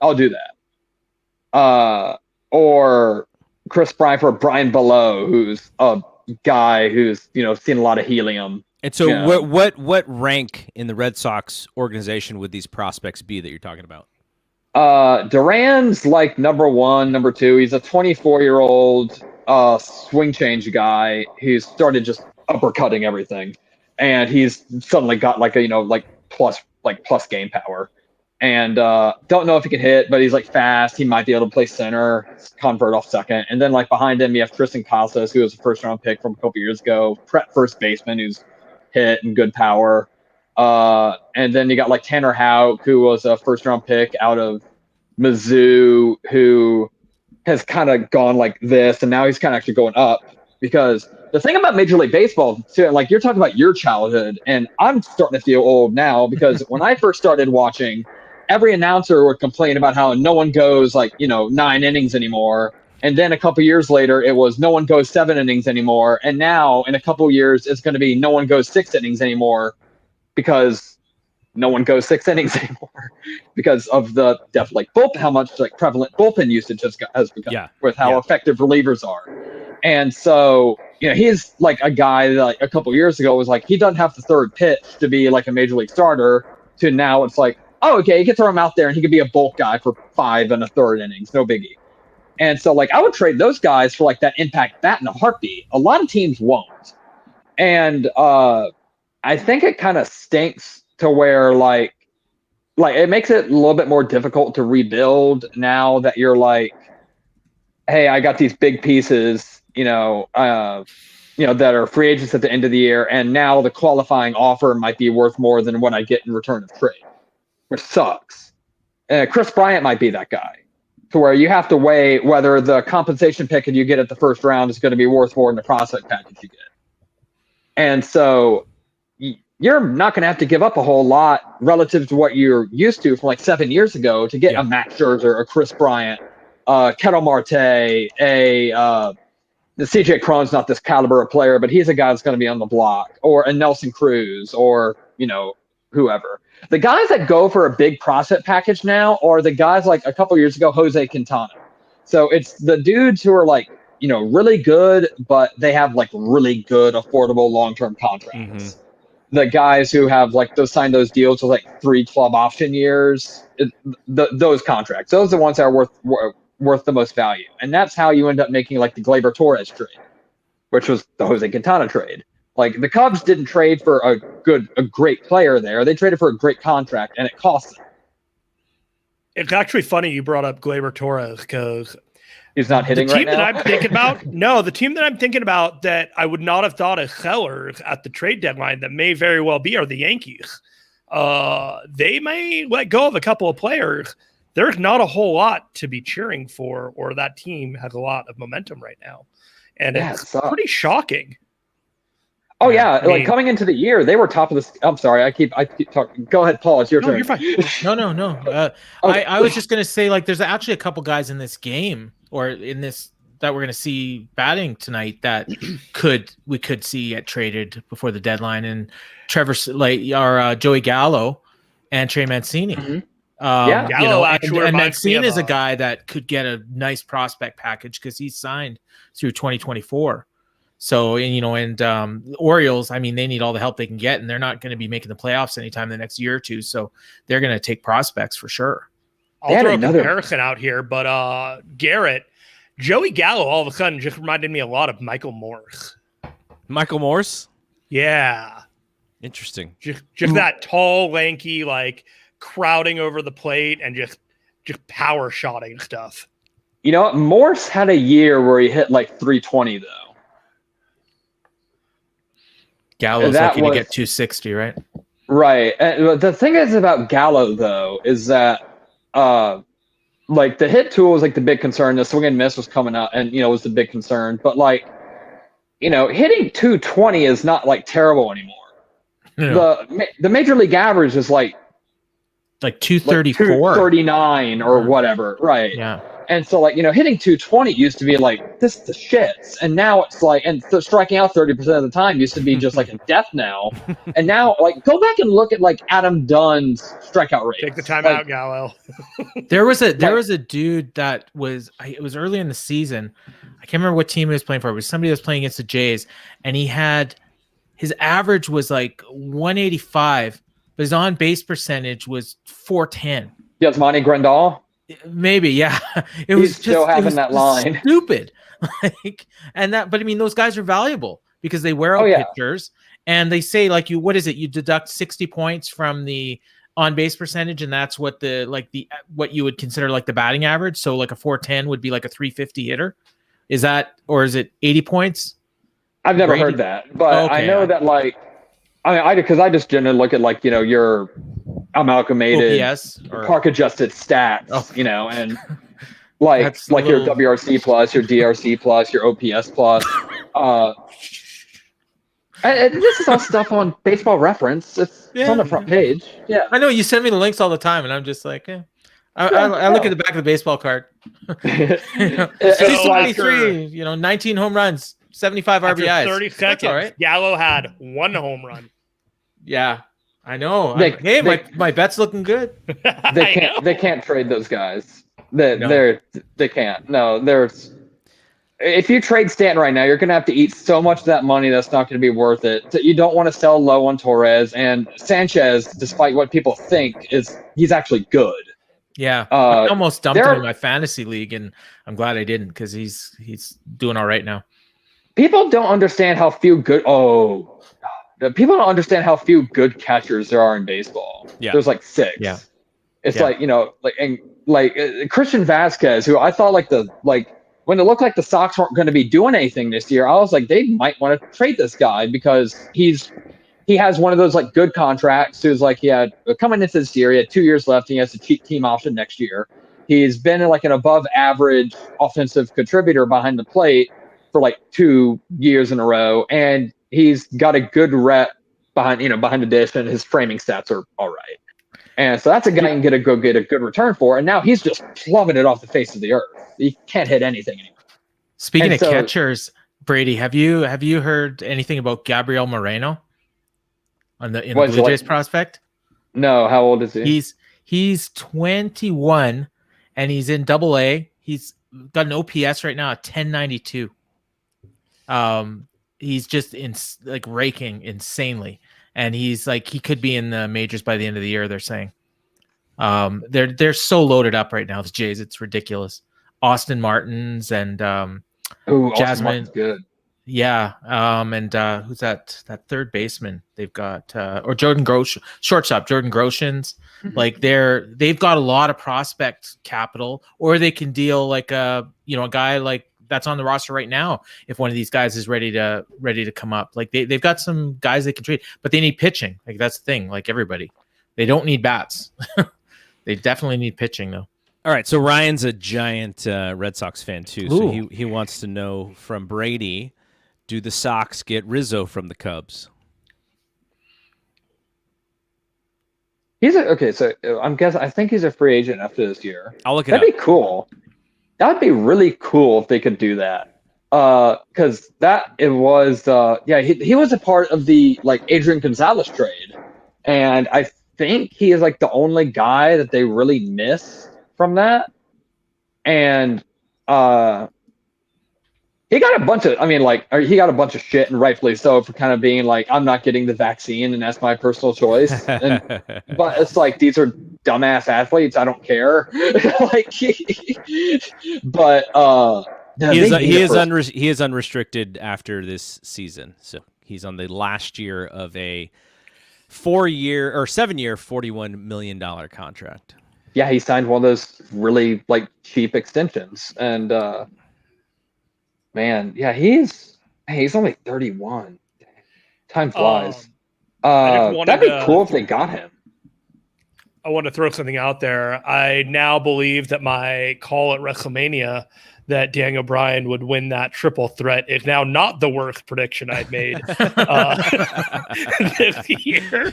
I'll do that. Or Chris Bryant for Brian Below, who's a guy who's, you know, seen a lot of helium. And so, you know. what rank in the Red Sox organization would these prospects be that you're talking about? Duran's like number 1, number 2. He's a 24-year-old swing change guy. He's started just uppercutting everything, and he's suddenly got like a, you know, like plus game power. And don't know if he can hit, but he's like fast. He might be able to play center, convert off second. And then like behind him, you have Tristan Casas, who was a first-round pick from a couple years ago, prep first baseman who's hit and good power. And then you got like Tanner Houck, who was a first-round pick out of Mizzou, who has kind of gone like this, and now he's kind of actually going up. Because the thing about Major League Baseball, too, like you're talking about your childhood, and I'm starting to feel old now, because when I first started watching, every announcer would complain about how no one goes like, you know, 9 innings anymore. And then a couple years later, it was no one goes 7 innings anymore. And now in a couple years, it's going to be no one goes 6 innings anymore, because no one goes 6 innings anymore because of the like how much like prevalent bullpen usage has become, with how effective relievers are. And so, you know, he's like a guy that like a couple years ago was like, he doesn't have the third pitch to be like a major league starter, to now it's like, oh, okay, you can throw him out there and he could be a bulk guy for 5 1/3 innings, no biggie. And so like I would trade those guys for like that impact bat in a heartbeat. A lot of teams won't. And I think it kind of stinks to where like it makes it a little bit more difficult to rebuild now that you're like, hey, I got these big pieces, you know, that are free agents at the end of the year, and now the qualifying offer might be worth more than what I get in return of trade, which sucks. Chris Bryant might be that guy, to where you have to weigh whether the compensation pick you get at the first round is going to be worth more than the prospect package you get. And so you're not going to have to give up a whole lot relative to what you're used to from like 7 years ago to get a Max Scherzer, a Chris Bryant, Ketel Marte, the CJ Cron's not this caliber of player, but he's a guy that's going to be on the block, or a Nelson Cruz, or, you know, whoever. The guys that go for a big prospect package now are the guys like a couple years ago, Jose Quintana. So it's the dudes who are like, you know, really good, but they have like really good, affordable long-term contracts. Mm-hmm. The guys who have like signed those deals with like 3 club option years, those contracts, those are the ones that are worth the most value. And that's how you end up making like the Gleyber Torres trade, which was the Jose Quintana trade. Like the Cubs didn't trade for a great player there. They traded for a great contract, and it cost them. It's actually funny you brought up Gleyber Torres, because he's not hitting right now. The team that I'm thinking about, the team that I'm thinking about that I would not have thought of sellers at the trade deadline that may very well be are the Yankees. They may let go of a couple of players. There's not a whole lot to be cheering for, or that team has a lot of momentum right now. And it's pretty shocking. Oh yeah, I mean, like coming into the year, they were top of the. I'm sorry, I keep talking. Go ahead, Paul. It's your turn. You're fine. No. Okay. I was just gonna say, like, there's actually a couple guys in this game or in this that we're gonna see batting tonight that we could see get traded before the deadline, and Trevor, like, our Joey Gallo and Trey Mancini. Mm-hmm. Gallo and Mancini is a guy that could get a nice prospect package because he's signed through 2024. So, and Orioles, I mean, they need all the help they can get, and they're not going to be making the playoffs anytime in the next year or two. So they're going to take prospects for sure. I'll throw a comparison out here, but Garrett Joey Gallo all of a sudden just reminded me a lot of Michael Morse. Michael Morse? Yeah. Interesting. Just that tall, lanky, like crowding over the plate and just power shotting stuff. You know what? Morse had a year where he hit like 320 though. Gallo's lucky to get 260, right? Right. And the thing is about Gallo though is that like the hit tool was like the big concern. The swing and miss was coming out and was the big concern. But like hitting 220 is not like terrible anymore. No. The major league average is like 234, 239 or whatever, right? Yeah. And so like hitting 220 used to be like this is the shits, and now it's like striking out 30% of the time used to be just like a death knell, and now like go back and look at like Adam Dunn's strikeout rate. Take the time out, Gallo. There was a dude that was it was early in the season. I can't remember what team he was playing for. It was somebody that was playing against the Jays, and he had his average was like 185, but his on base percentage was 410. Yasmani Grandal. Maybe, yeah. He's still having that line. Stupid. But I mean, those guys are valuable because they wear out pitchers, and they say like what is it? You deduct 60 points from the on base percentage, and that's what what you would consider like the batting average. So like a 410 would be like a 350 hitter. Is that, or is it 80 points? I've never heard that, but I know that like because I just generally look at like your amalgamated OPS or park adjusted stats, and like your WRC plus, your DRC plus, your OPS plus. And this is all stuff on Baseball Reference. It's on the front page. Yeah, I know you send me the links all the time, and I'm just like, I look at the back of the baseball card. 23, 19 home runs, 75 After RBIs. 30 seconds, right. Gallo had 1 home run. Yeah, I know. My bet's looking good. They can't trade those guys. They can't. No, there's. If you trade Stanton right now, you're going to have to eat so much of that money that's not going to be worth it. You don't want to sell low on Torres, and Sanchez, despite what people think, he's actually good. Yeah, I almost dumped him in my fantasy league, and I'm glad I didn't because he's doing all right now. People don't understand how few good. People don't understand how few good catchers there are in baseball. Yeah. There's like 6. Yeah. It's Christian Vasquez, who I thought when it looked like the Sox weren't going to be doing anything this year, I was like, they might want to trade this guy because he has one of those like good contracts. Who's like he had coming into this year, he had 2 years left. And he has a cheap team option next year. He's been like an above average offensive contributor behind the plate for like 2 years in a row, and he's got a good rep behind the dish, and his framing stats are all right. And so that's a guy you can go get a good return for. And now he's just plummeted off the face of the earth. He can't hit anything anymore. Speaking of catchers, Brady, have you heard anything about Gabriel Moreno in the Blue Jays prospect? No. How old is he? He's 21, and he's in Double-A. He's got an OPS right now at 1092. He's just raking insanely, and he's like he could be in the majors by the end of the year. They're saying they're so loaded up right now. The Jays, it's ridiculous. Austin Martins and Jasmine, good. Yeah, and who's that third baseman they've got? Or Jordan Grosh, shortstop Jordan Groshans. Mm-hmm. Like they've got a lot of prospect capital, or they can deal like a guy like that's on the roster right now. If one of these guys is ready to come up, like they've got some guys they can trade, but they need pitching. Like that's the thing. Like everybody, they don't need bats. They definitely need pitching though. All right, so Ryan's a giant Red Sox fan too. So he wants to know from Brady, do the Sox get Rizzo from the Cubs? So I think he's a free agent after this year. I'll look it up. That'd be cool. That would be really cool if they could do that. Because he was a part of the like Adrian Gonzalez trade, and I think he is like the only guy that they really miss from that. And he got a bunch of shit, and rightfully so, for kind of being like, I'm not getting the vaccine, and that's my personal choice. But it's like, these are dumbass athletes. I don't care. Yeah, he they need a first. he is unrestricted after this season, so he's on the last year of a 4-year or 7-year, $41 million contract. Yeah, he signed one of those really like cheap extensions, and man, yeah, he's only 31. Time flies. I just wanted That'd be to cool if they got him. I want to throw something out there. I now believe that my call at WrestleMania that Daniel Bryan would win that triple threat is now not the worst prediction I've made this year.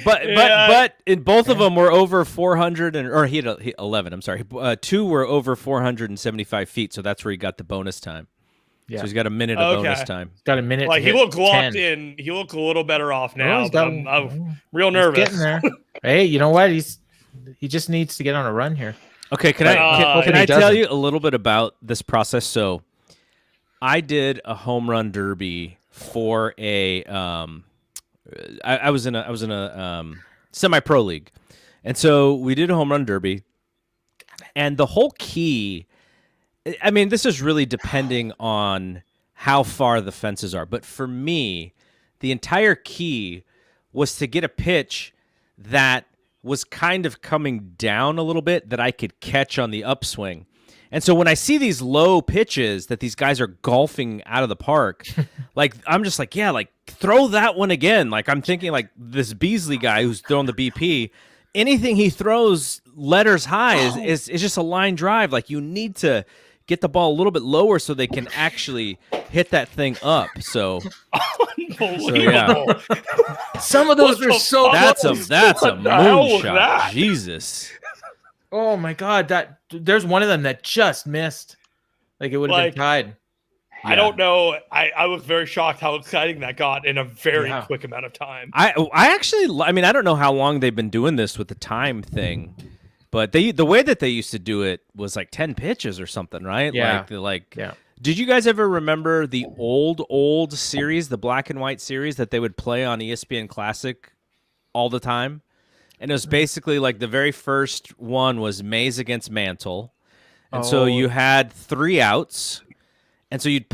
But in both of them were over 400 or he had 11. I'm sorry, 2 were over 475 feet, so that's where he got the bonus time. Yeah. So he's got a minute of bonus time. Got a minute. Like to he hit looked locked 10. in. He looked a little better off now. he's But got- I'm real He's nervous. getting there. Hey, you know what? He just needs to get on a run here. Okay, can I tell you a little bit about this process? So, I did a home run derby for a I was in a semi-pro league, and so we did a home run derby, and the whole key. I mean, this is really depending on how far the fences are, but for me, the entire key was to get a pitch that was kind of coming down a little bit that I could catch on the upswing. And so when I see these low pitches that these guys are golfing out of the park, like I'm just like, yeah, like throw that one again. Like I'm thinking like this Beasley guy who's throwing the BP, anything he throws letters high is just a line drive. Like you need to get the ball a little bit lower so they can actually hit that thing up. So Unbelievable. Some of those were so that's a close. What the hell was moonshot. that? Jesus. Oh my god, there's one of them that just missed. Like it would have been tied. I don't know. I was very shocked how exciting that got in a very Yeah. quick amount of time. I actually, I mean, I don't know how long they've been doing this with the time thing, but the way that they used to do it was like 10 pitches or something, right? Yeah. Like. Did you guys ever remember the old series, the black and white series that they would play on ESPN Classic all the time? And it was basically like the very first one was Mays against Mantle. And so you had 3 outs. And so you'd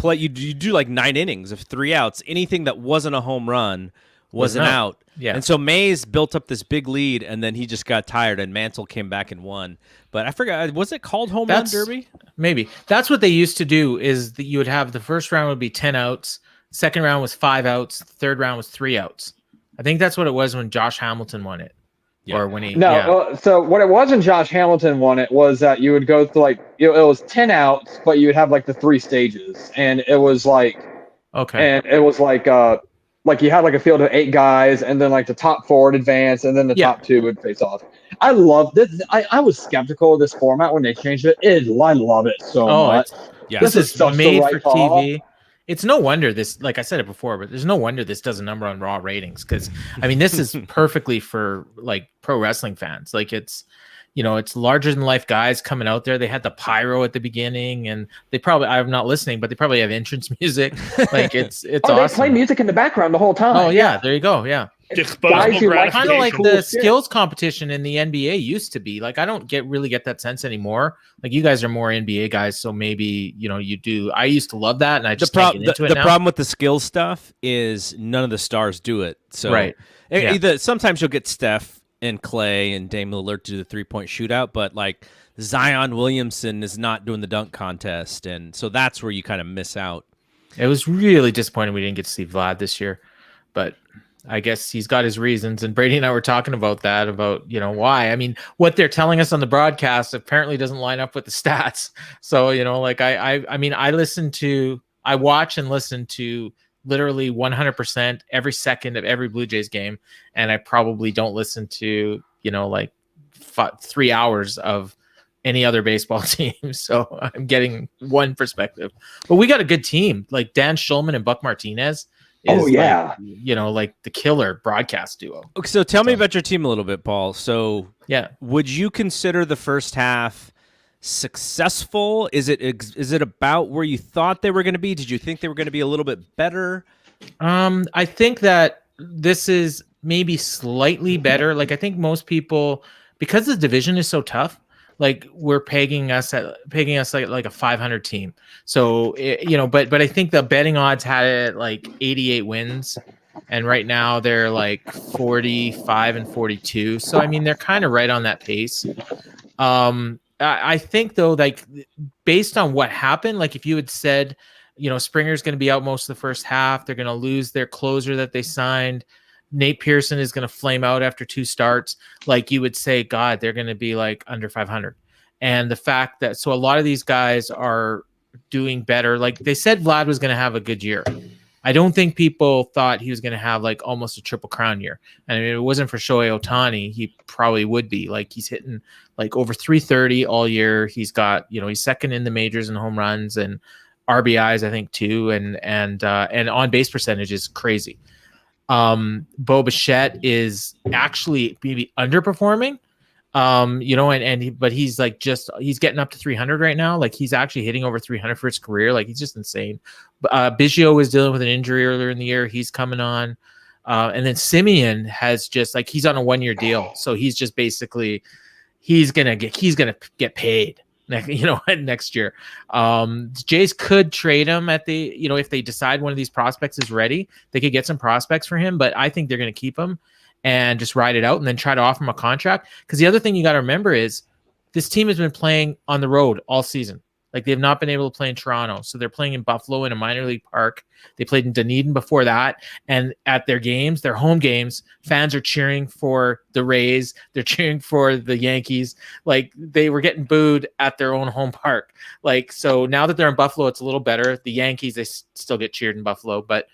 do like 9 innings of 3 outs. Anything that wasn't a home run was an out. Yeah. And so Mays built up this big lead, and then he just got tired, and Mantle came back and won. But I forgot, was it called Home Run Derby? Maybe. That's what they used to do, is that you would have the first round would be 10 outs, second round was 5 outs, third round was 3 outs. I think that's what it was when Josh Hamilton won it. Yeah. Or when he So what it was when Josh Hamilton won it was that you would go through like it was 10 outs, but you would have like the 3 stages, and it was like like you had like a field of 8 guys, and then like the top 4 would advance, and then the top 2 would face off. I love this. I was skeptical of this format when they changed it. I love it so much. This is such the made right for call. TV. It's no wonder this, like I said it before, but there's no wonder this does a number on Raw ratings, because I mean this is perfectly for like pro wrestling fans. Like it's larger than life guys coming out there. They had the pyro at the beginning, and they probably, I'm not listening, but they probably have entrance music. Like it's awesome. They play music in the background the whole time. Oh yeah, there you go. Yeah. Disposable Kind of like gratification. the skills competition in the NBA used to be. Like I don't really get that sense anymore. Like you guys are more NBA guys, so maybe you do. I used to love that, and I just can't get into it the now. problem with the skills stuff is none of the stars do it. So Right. Sometimes you'll get Steph and Clay and Dame Lillard to do the 3-point shootout, but like Zion Williamson is not doing the dunk contest, and so that's where you kind of miss out. It was really disappointing we didn't get to see Vlad this year, but I guess he's got his reasons. And Brady and I were talking about that, about why. I mean, what they're telling us on the broadcast apparently doesn't line up with the stats. So like I mean, I watch and listen to literally 100% every second of every Blue Jays game, and I probably don't listen to like 3 hours of any other baseball team. So I'm getting one perspective. But we got a good team, like Dan Schulman and Buck Martinez. Like the killer broadcast duo. Okay, so tell me about your team a little bit, Paul. So would you consider the first half successful? Is it about where you thought they were going to be? Did you think they were going to be a little bit better? I think that this is maybe slightly better. Like I think most people, because the division is so tough, like we're pegging us like a 500 team. So but I think the betting odds had it at like 88 wins, and right now they're like 45 and 42. So I mean they're kind of right on that pace. I think though, like based on what happened, like if you had said, Springer's going to be out most of the first half, they're going to lose their closer that they signed, Nate Pearson is going to flame out after 2 starts, like you would say, God, they're going to be like under 500. And the fact that, so a lot of these guys are doing better. Like they said, Vlad was going to have a good year. I don't think people thought he was going to have like almost a triple crown year. And I mean, if it wasn't for Shohei Otani, he probably would be. Like he's hitting like over 330 all year. He's got, he's second in the majors in home runs and RBIs, I think too. And on base percentage is crazy. Bo Bichette is actually maybe underperforming. But he's like he's getting up to 300 right now. Like he's actually hitting over 300 for his career. Like he's just insane. Biggio was dealing with an injury earlier in the year. He's coming on. And then Simeon has just like, he's on a 1-year deal. So he's just basically, he's going to get paid next year. Jays could trade him at the, if they decide one of these prospects is ready, they could get some prospects for him, but I think they're going to keep him and just ride it out and then try to offer him a contract. Because the other thing you got to remember is this team has been playing on the road all season. Like they've not been able to play in Toronto. So they're playing in Buffalo in a minor league park. They played in Dunedin before that. And at their games, their home games, fans are cheering for the Rays. They're cheering for the Yankees. Like they were getting booed at their own home park. Like, so now that they're in Buffalo, it's a little better. The Yankees, they still get cheered in Buffalo, but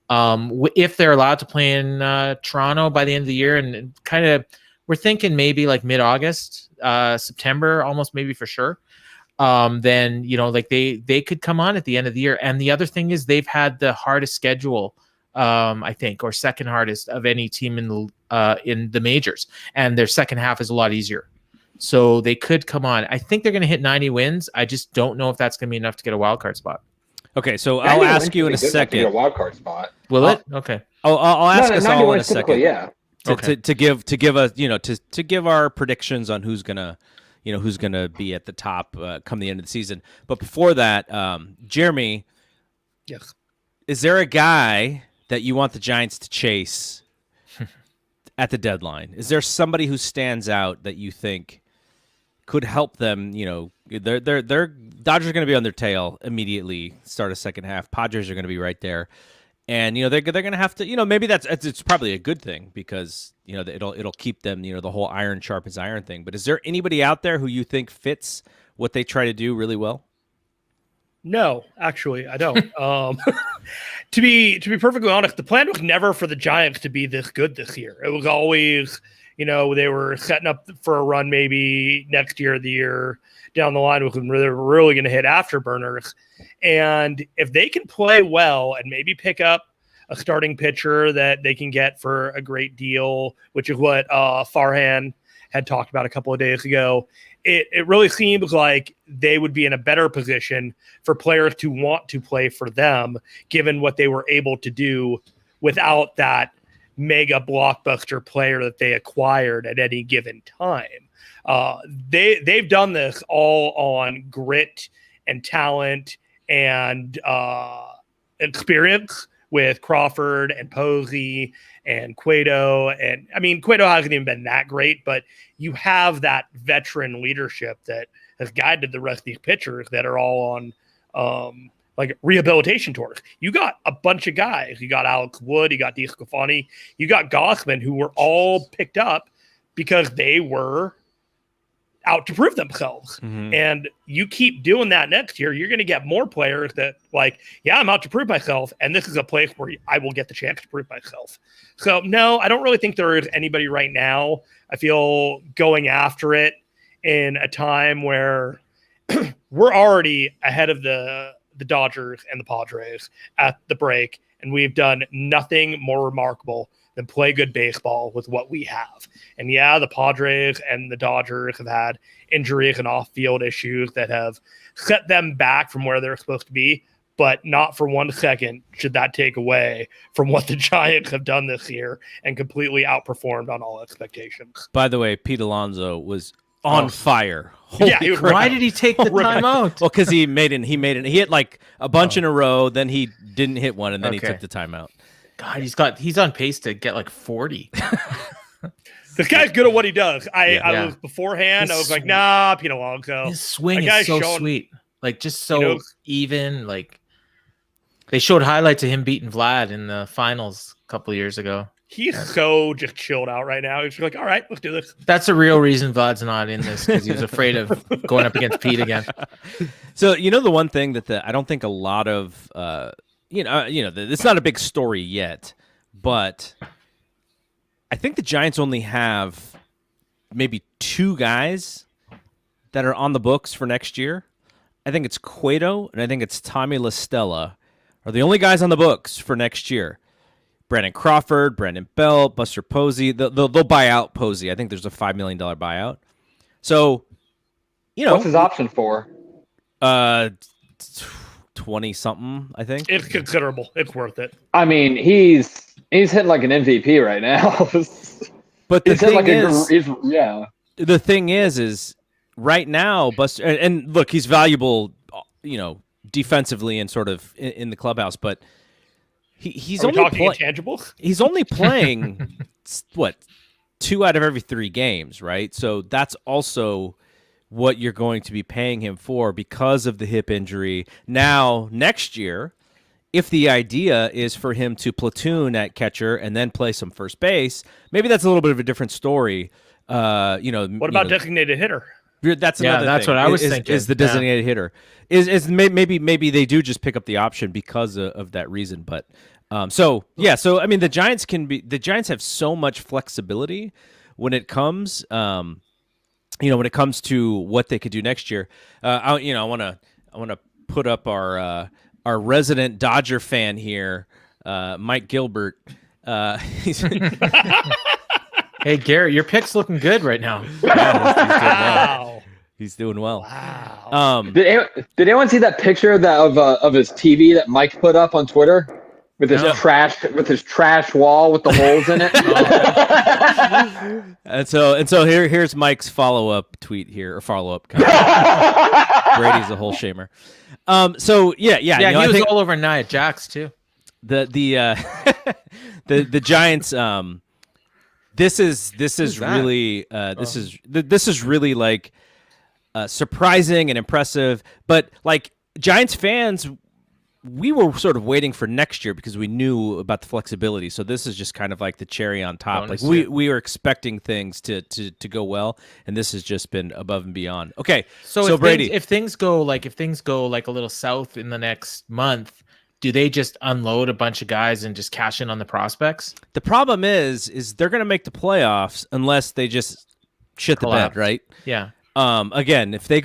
if they're allowed to play in Toronto by the end of the year, and kind of we're thinking maybe like mid-August, September, almost maybe for sure, then like they could come on at the end of the year. And the other thing is they've had the hardest schedule, I think, or second hardest of any team in the majors, and their second half is a lot easier. So they could come on. I think they're going to hit 90 wins. I just don't know if that's going to be enough to get a wild card spot. Okay, so I'll ask you in a second. A wild card spot. Will it? Okay. I'll ask us all in a second. Yeah. To give us to give our predictions on who's gonna be at the top come the end of the season. But before that, Jeremy, yes, is there a guy that you want the Giants to chase at the deadline? Is there somebody who stands out that you think could help them? They're Dodgers are going to be on their tail immediately. Start a second half. Padres are going to be right there, and they're going to have to. Maybe it's probably a good thing because it'll keep them. The whole iron sharpens iron thing. But is there anybody out there who you think fits what they try to do really well? No, actually, I don't. To be perfectly honest, the plan was never for the Giants to be this good this year. It was always, they were setting up for a run maybe next year, the year down the line, when they're really going to hit afterburners. And if they can play well and maybe pick up a starting pitcher that they can get for a great deal, which is what Farhan had talked about a couple of days ago, it really seems like they would be in a better position for players to want to play for them, given what they were able to do without that mega blockbuster player that they acquired at any given time. They've done this all on grit and talent and experience with Crawford and Posey and Cueto. And I mean, Cueto hasn't even been that great, but you have that veteran leadership that has guided the rest of these pitchers that are all on like rehabilitation tours. You got a bunch of guys. You got Alex Wood, you got DeSclafani, you got Gossman, who were all picked up because they were out to prove themselves. Mm-hmm. And you keep doing that next year, you're going to get more players that like, yeah, I'm out to prove myself. And this is a place where I will get the chance to prove myself. So no, I don't really think there is anybody right now. I feel going after it in a time where we're already ahead of the Dodgers and the Padres at the break. And we've done nothing more remarkable than play good baseball with what we have. And yeah, the Padres and the Dodgers have had injuries and off-field issues that have set them back from where they're supposed to be, but not for 1 second should that take away from what the Giants have done this year and completely outperformed on all expectations. By the way, Pete Alonso was on fire. Holy Yeah, he was crap. Why did he take the timeout? Well, because he made it. He hit like a bunch in a row. Then he didn't hit one, and then he Okay. took the timeout. God, he's on pace to get like 40. This guy's good at what he does. I Yeah. was beforehand. His I was like, swing- nah, Pete Alonso. His swing That guy's is so shown- sweet, like just so You know- even. Like they showed highlights of him beating Vlad in the finals a couple of years ago. He's so just chilled out right now. He's like, all right, let's do this. That's the real reason Vlad's not in this, because he was afraid of going up against Pete again. So the one thing that I don't think a lot of it's not a big story yet, but I think the Giants only have maybe 2 guys that are on the books for next year. I think it's Cueto and I think it's Tommy La Stella are the only guys on the books for next year. Brandon Crawford, Brandon Belt, Buster Posey. They'll buy out Posey. I think there's a $5 million buyout. So, What's his option for? 20 something, I think. It's considerable. It's worth it. I mean, he's hitting like an MVP right now. But the He's hitting thing like the thing is right now, Buster, and look, he's valuable, defensively and sort of in the clubhouse, but he's Are we only talking intangibles? he's only playing what 2 out of every 3 games, right? So that's also what you're going to be paying him for because of the hip injury. Now, next year, if the idea is for him to platoon at catcher and then play some first base, maybe that's a little bit of a different story. What about designated hitter? That's another that's thing. what I was thinking. Is the designated hitter is maybe they do just pick up the option because of that reason. But so I mean the Giants have so much flexibility when it comes when it comes to what they could do next year. I want to put up our resident Dodger fan here, Mike Gilbert. He's Hey Garrett, your pick's looking good right now. Wow. He's doing well. Wow. Did anyone see that picture of his TV that Mike put up on Twitter with his trash wall with the holes in it? And so here's Mike's follow-up tweet here, or follow-up comment. Brady's a whole shamer. So he I was all over Nia Jax too. The Giants. This is really like surprising and impressive. But like Giants fans, we were sort of waiting for next year because we knew about the flexibility. So this is just kind of like the cherry on top. Bonus, like we were expecting things to go well, and this has just been above and beyond. Okay, so if Brady, if things go like a little south in the next month, do they just unload a bunch of guys and just cash in on the prospects? the problem is they're going to make the playoffs unless they just shit the Collapse. bed, right? Yeah. Again, if they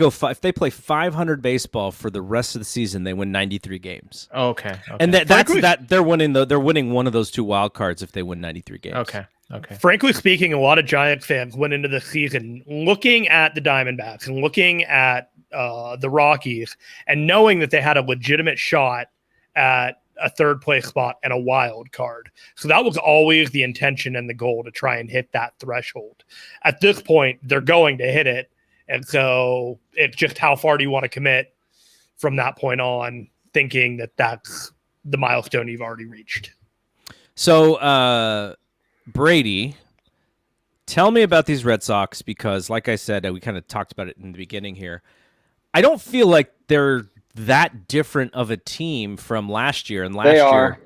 play 500 baseball for the rest of the season, they win 93 games. Okay. And they're winning one of those 2 wild cards if they win 93 games. Okay. Frankly speaking, a lot of Giants fans went into the season looking at the Diamondbacks and looking at the Rockies and knowing that they had a legitimate shot at a 3rd place spot and a wild card. So that was always the intention and the goal, to try and hit that threshold. At this point, they're going to hit it. And so it's just how far do you want to commit from that point on, thinking that that's the milestone you've already reached. So, Brady, tell me about these Red Sox, because like I said, we kind of talked about it in the beginning here. I don't feel like they're that different of a team from last year and last year.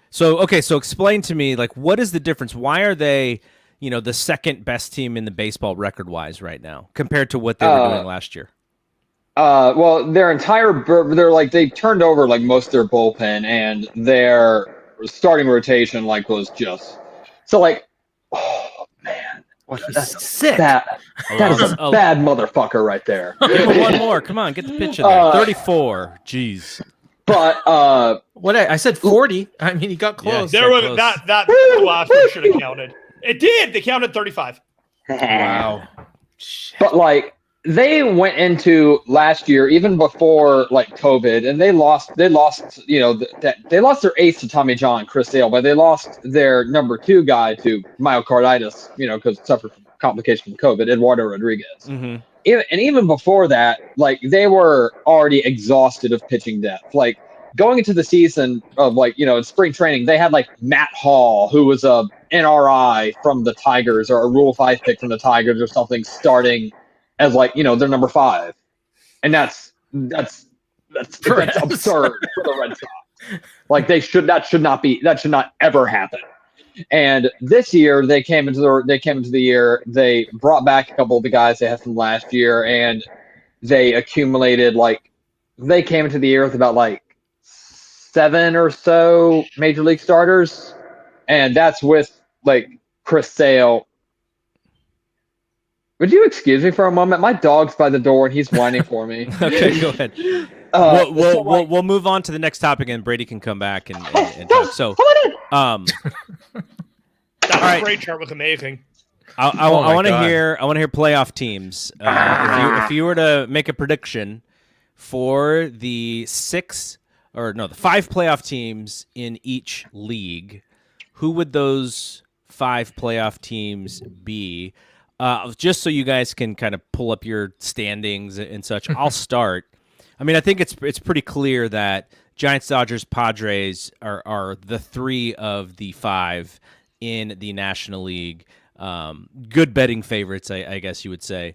So explain to me, like, what is the difference? Why are they, the second best team in the baseball record wise right now compared to what they were doing last year? Well, they turned over like most of their bullpen, and their starting rotation was just so like, oh man, that's sick. That is a bad motherfucker right there. Give him one more. Come on, get the pitch in there. 34. Jeez. But what I said 40. I mean, he got close. There was close. that the last one should have counted. It did. They counted 35. Wow. But they went into last year, even before COVID, and they lost. They lost their ace to Tommy John, Chris Sale, but they lost their number 2 guy to myocarditis, because it suffered from complication from COVID, Eduardo Rodriguez. Mm-hmm. even before that, like they were already exhausted of pitching depth. Like going into the season of in spring training, they had like Matt Hall, who was a NRI from the Tigers or a Rule 5 pick from the Tigers or something, starting as their number 5, and that's absurd for the Red Sox. Like that should not ever happen. And this year they came into the year, they brought back a couple of the guys they had from last year, and they accumulated they came into the year with about 7 or so major league starters, and that's with Chris Sale. Would you excuse me for a moment? My dog's by the door and he's whining for me. Okay, go ahead. We'll move on to the next topic, and Brady can come back and talk. So, that great chart was amazing. I want to hear playoff teams. If you were to make a prediction for the 5 playoff teams in each league, who would those 5 playoff teams be? Just so you guys can kind of pull up your standings and such. I'll start. I mean, I think it's pretty clear that Giants, Dodgers, Padres are the 3 of the 5 in the National League. Good betting favorites, I guess you would say.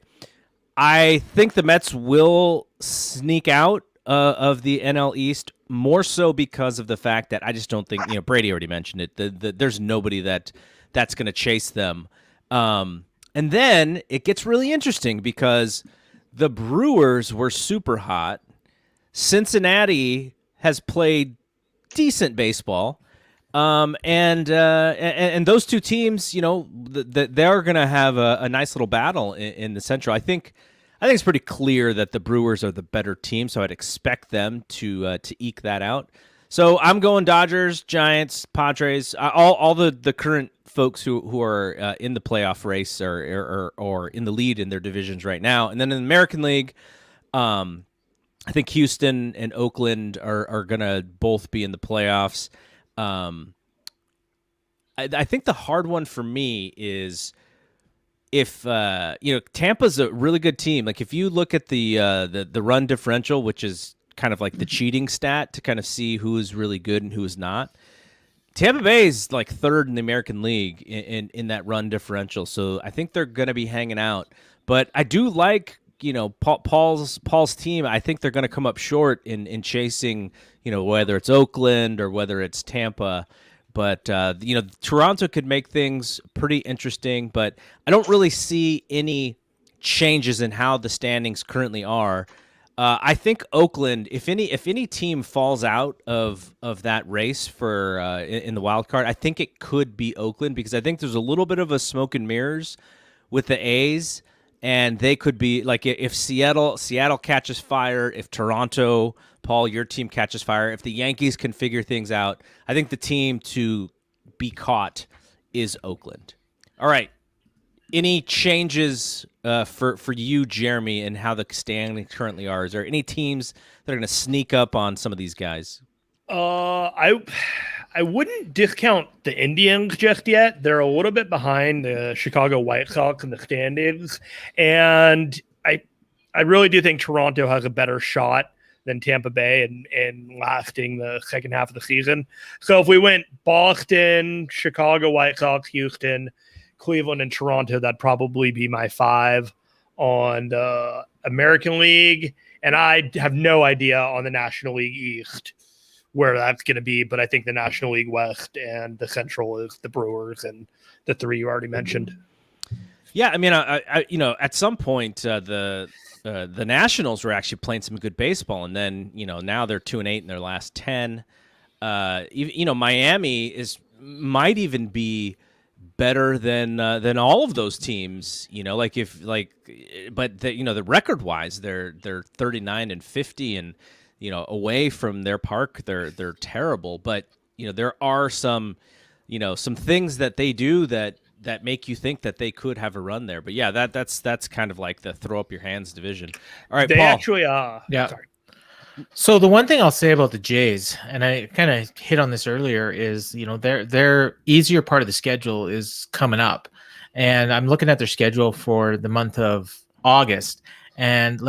I think the Mets will sneak out of the NL East, more so because of the fact that I just don't think, Brady already mentioned it, there's nobody that's going to chase them. And then it gets really interesting because the Brewers were super hot. Cincinnati has played decent baseball. And those two teams, they're going to have a nice little battle in the Central. I think it's pretty clear that the Brewers are the better team, so I'd expect them to eke that out. So I'm going Dodgers, Giants, Padres, all the current folks who are in the playoff race or in the lead in their divisions right now. And then in the American League, I think Houston and Oakland are going to both be in the playoffs. I think the hard one for me is if Tampa's a really good team. Like if you look at the run differential, which is kind of like the cheating stat to kind of see who is really good and who is not, Tampa Bay is like 3rd in the American League in that run differential. So I think they're going to be hanging out. But I do like Paul's team. I think they're going to come up short in chasing whether it's Oakland or whether it's Tampa. But Toronto could make things pretty interesting. But I don't really see any changes in how the standings currently are. I think Oakland, if any team falls out of that race for in the wild card, I think it could be Oakland, because I think there's a little bit of a smoke and mirrors with the A's, and they could be like if Seattle catches fire, if Toronto, Paul, your team catches fire, if the Yankees can figure things out, I think the team to be caught is Oakland. All right. Any changes for you, Jeremy, and how the standings currently are? Is there any teams that are going to sneak up on some of these guys? I wouldn't discount the Indians just yet. They're a little bit behind the Chicago White Sox in the standings, and I really do think Toronto has a better shot than Tampa Bay in lasting the second half of the season. So if we went Boston, Chicago White Sox, Houston, Cleveland, and Toronto, that'd probably be my 5 on the American League. And I have no idea on the National League East where that's going to be, but I think the National League West and the Central is the Brewers and the 3 you already mentioned. Yeah, I mean, I at some point the Nationals were actually playing some good baseball, and then now they're 2-8 in their last 10. Miami might even be better than all of those teams, but the record wise they're 39-50, and away from their park they're terrible, but there are some things that they do that make you think that they could have a run there. But yeah, that's kind of like the throw up your hands division. All right, they Paul. Actually yeah. Sorry. So the one thing I'll say about the Jays, and I kind of hit on this earlier, is their easier part of the schedule is coming up, and I'm looking at their schedule for the month of August, and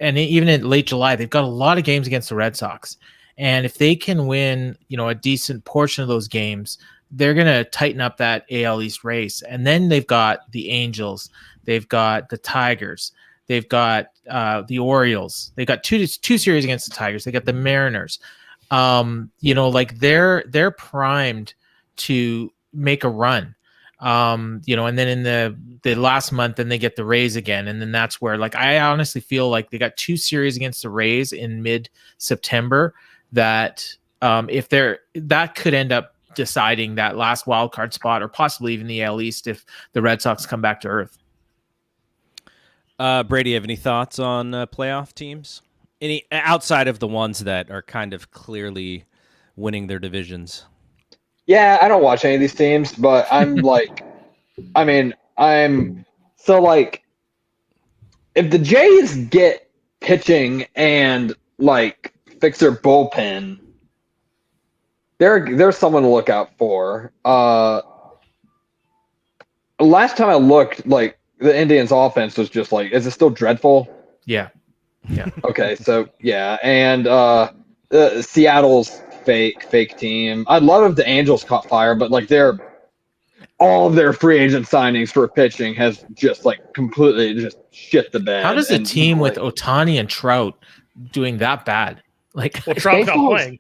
even in late July, they've got a lot of games against the Red Sox. And if they can win, a decent portion of those games, they're going to tighten up that AL East race. And then they've got the Angels, they've got the Tigers, they've got the Orioles. They got two series against the Tigers. They got the Mariners. They're primed to make a run. And then in the last month, then they get the Rays again. And then that's where, I honestly feel like they got 2 series against the Rays in mid-September that that could end up deciding that last wild card spot, or possibly even the AL East if the Red Sox come back to earth. Brady, have any thoughts on playoff teams? Any outside of the ones that are kind of clearly winning their divisions? Yeah, I don't watch any of these teams, but I'm if the Jays get pitching and fix their bullpen, there's someone to look out for. Last time I looked, the Indians' offense was just is it still dreadful? Yeah. Okay, so yeah, and Seattle's fake team. I'd love if the Angels caught fire, but all of their free agent signings for pitching has just completely just shit the bed. How does a team with Otani and Trout doing that bad? Trout's not playing.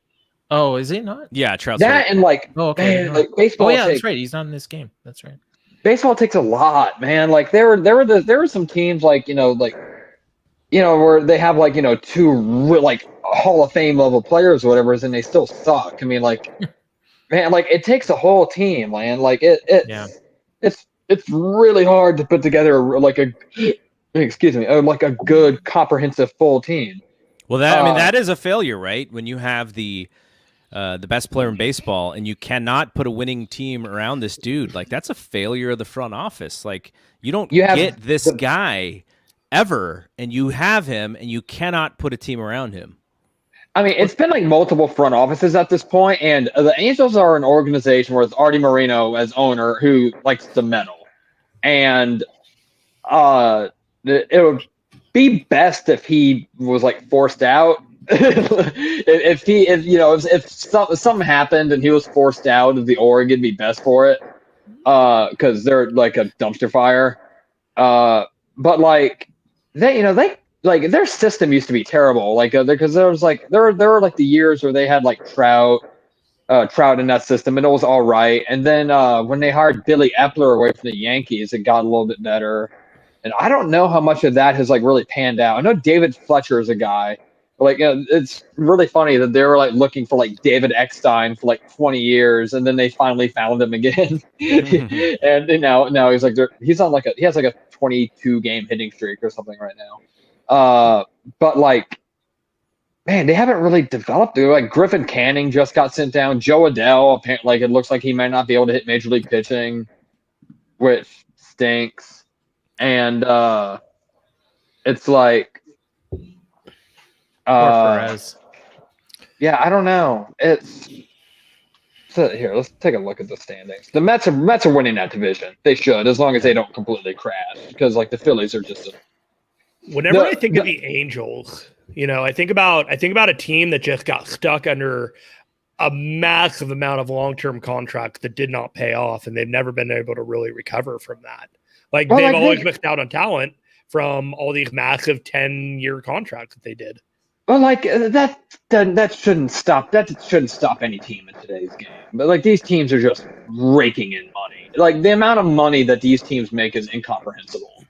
Oh, is he not? Yeah, Trout's that right. and man, baseball. Oh yeah, that's right. He's not in this game. That's right. Baseball takes a lot, man. There were some teams where they have 2 Hall of Fame level players or whatever, and they still suck. I mean, man, it takes a whole team, man. It's really hard to put together a good comprehensive full team. Well, that is a failure, right? When you have the best player in baseball and you cannot put a winning team around this dude, that's a failure of the front office. You don't get this guy ever, and you have him, and you cannot put a team around him. I mean, it's been multiple front offices at this point, and the Angels are an organization where it's Artie Moreno as owner who likes to meddle, and it would be best if he was forced out. if something happened and he was forced out of the org, it'd be best for it, because they're a dumpster fire. But they their system used to be terrible. Because there were the years where they had Trout in that system, and it was all right. And then when they hired Billy Epler away from the Yankees, it got a little bit better. And I don't know how much of that has really panned out. I know David Fletcher is a guy. It's really funny that they were looking for David Eckstein for 20 years, and then they finally found him again. And now he's he's on he has a 22 game hitting streak or something right now. But man, they haven't really developed it. Griffin Canning just got sent down. Joe Adele, apparently, it looks like he might not be able to hit major league pitching, which stinks. And it's Perez. Yeah, I don't know. Here, let's take a look at the standings. The Mets are winning that division. They should, as long as they don't completely crash, because the Phillies are just. Whenever I think of the Angels, I think about a team that just got stuck under a massive amount of long-term contracts that did not pay off, and they've never been able to really recover from that. They've always missed out on talent from all these massive 10-year contracts that they did. Well, that shouldn't stop. That shouldn't stop any team in today's game. But these teams are just raking in money. The amount of money that these teams make is incomprehensible.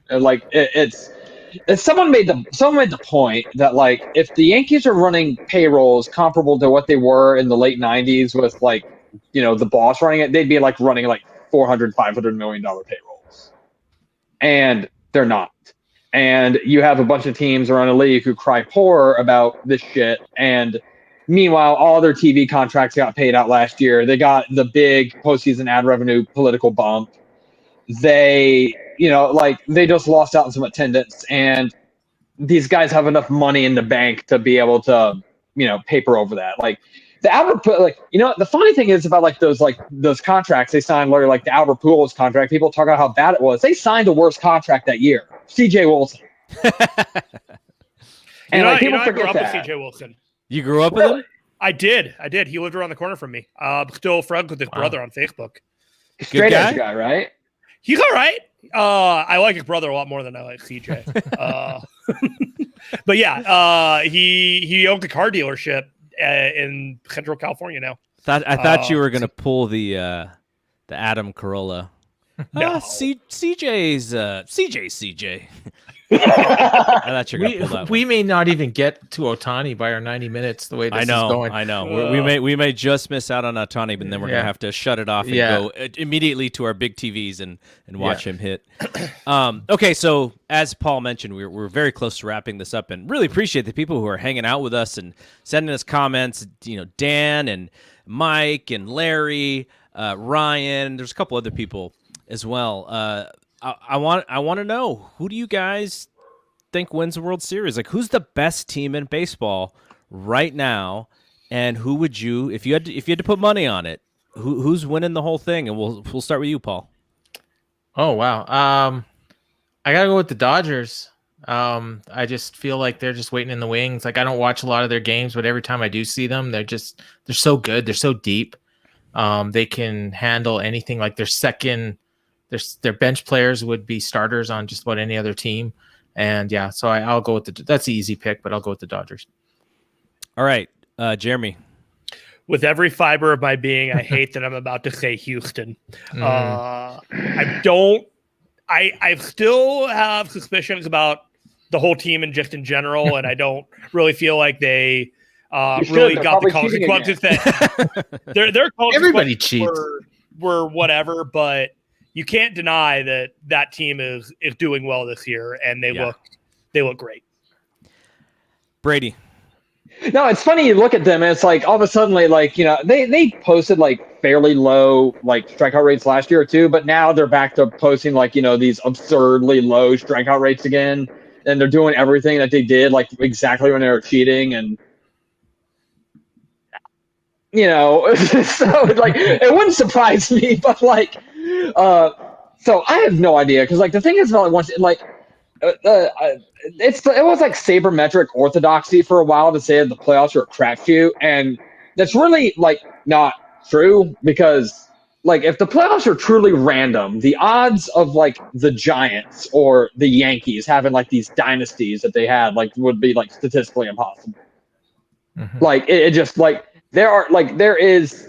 Someone made the point that if the Yankees are running payrolls comparable to what they were in the late 90s with the boss running it, they'd be running $400-500 million payrolls, and they're not. And you have a bunch of teams around the league who cry poor about this shit. And meanwhile, all their TV contracts got paid out last year. They got the big postseason ad revenue political bump. They, they just lost out on some attendance. And these guys have enough money in the bank to be able to, paper over that. The Albert, the funny thing is about those contracts they signed, the Albert Pujols contract. People talk about how bad it was. They signed a worse contract that year. C.J. Wilson. And like, I people grew forget up that. with CJ Wilson. You grew up with him? I did. He lived around the corner from me. Still friends with his brother on Facebook. Straight guy? edge guy, right? He's all right. I like his brother a lot more than I like CJ. But yeah, he owns a car dealership in Central California now. I thought you were gonna pull the Adam Carolla. No. CJ's CJ. I thought you were gonna pull that We one. may not even get to Otani by our 90 minutes the way this is going. I know. We may just miss out on Otani, but then we're gonna have to shut it off and go immediately to our big TVs and watch him hit. Okay, so as Paul mentioned, we're very close to wrapping this up, and really appreciate the people who are hanging out with us and sending us comments. Dan and Mike and Larry, Ryan. There's a couple other people as well. I want to know, who do you guys think wins the World Series? Like, who's the best team in baseball right now, and who would you, if you had to put money on it, who's winning the whole thing? And we'll start with you, Paul. Oh wow. I gotta go with the Dodgers. I just feel like they're just waiting in the wings. Like, I don't watch a lot of their games, but every time I do see them, they're so good. They're so deep. They can handle anything. Like, their bench players would be starters on just about any other team. And yeah, so I'll go with that's the easy pick, but I'll go with the Dodgers. All right. Jeremy. With every fiber of my being, I hate that I'm about to say Houston. I still have suspicions about the whole team and just in general, and I don't really feel like they really got the consequences that their everybody cheats were whatever, but you can't deny that team is doing well this year, and they look great. Brady. No, it's funny, you look at them and it's like all of a sudden, like, they posted like fairly low like strikeout rates last year or two, but now they're back to posting like, these absurdly low strikeout rates again, and they're doing everything that they did like exactly when they were cheating, and so like it wouldn't surprise me, but like so I have no idea, because like the thing is, it was like sabermetric orthodoxy for a while to say that the playoffs are a crapshoot, and that's really like not true, because like if the playoffs are truly random, the odds of like the Giants or the Yankees having like these dynasties that they had like would be like statistically impossible. Mm-hmm. Like it just like there is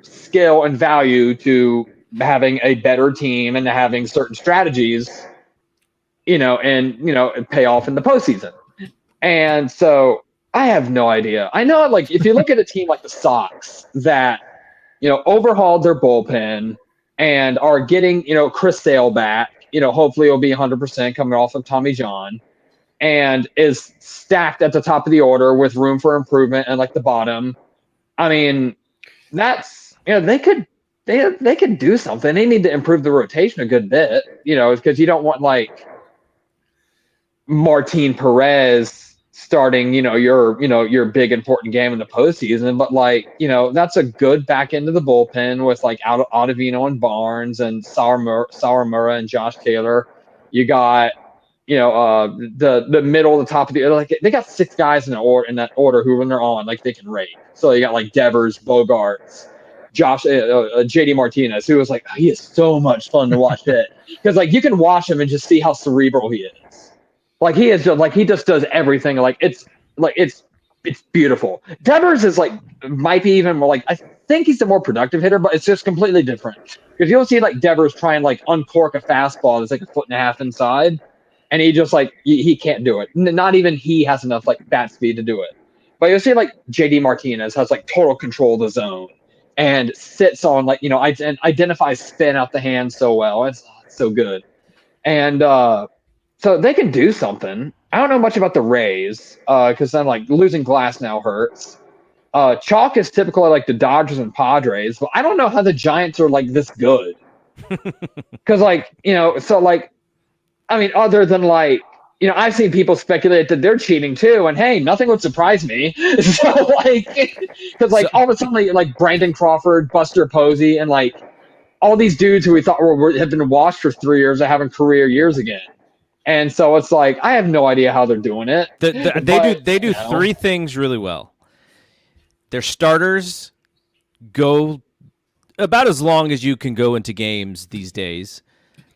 skill and value to having a better team and having certain strategies, and pay off in the postseason. And so I have no idea. I know, like, if you look at a team like the Sox that, overhauled their bullpen and are getting, Chris Sale back, hopefully it'll be 100% coming off of Tommy John, and is stacked at the top of the order with room for improvement and like the bottom. I mean, that's, they could do something. They need to improve the rotation a good bit, because you don't want like Martin Perez starting, your big important game in the postseason. But like, that's a good back end of the bullpen with like Ottavino and Barnes and Sawamura and Josh Taylor. You got, the middle, the top of the, like, they got 6 guys in that order who, when they're on, like, they can rate. So you got like Devers, Bogarts, Josh, JD Martinez, who was like, he is so much fun to watch hit, because like you can watch him and just see how cerebral he is. Like he is just like, he just does everything. It's beautiful. Devers is like, might be even more like, I think he's a more productive hitter, but it's just completely different, because you'll see like Devers try and like uncork a fastball that's like 1.5 feet inside, and he just like he can't do it. Not even he has enough like bat speed to do it. But you'll see like JD Martinez has like total control of the zone and sits on like, and identifies spin out the hand so well. It's so good. And so they can do something. I don't know much about the Rays, because then like losing Glass now hurts. Chalk is typically like the Dodgers and Padres, but I don't know how the Giants are like this good. Because like, so like, I mean, other than like, I've seen people speculate that they're cheating too, and hey, nothing would surprise me. So like, because like all of a sudden like Brandon Crawford, Buster Posey, and like all these dudes who we thought have been washed for 3 years are having career years again. And so it's like I have no idea how they're doing it. They do three things really well. Their starters go about as long as you can go into games these days.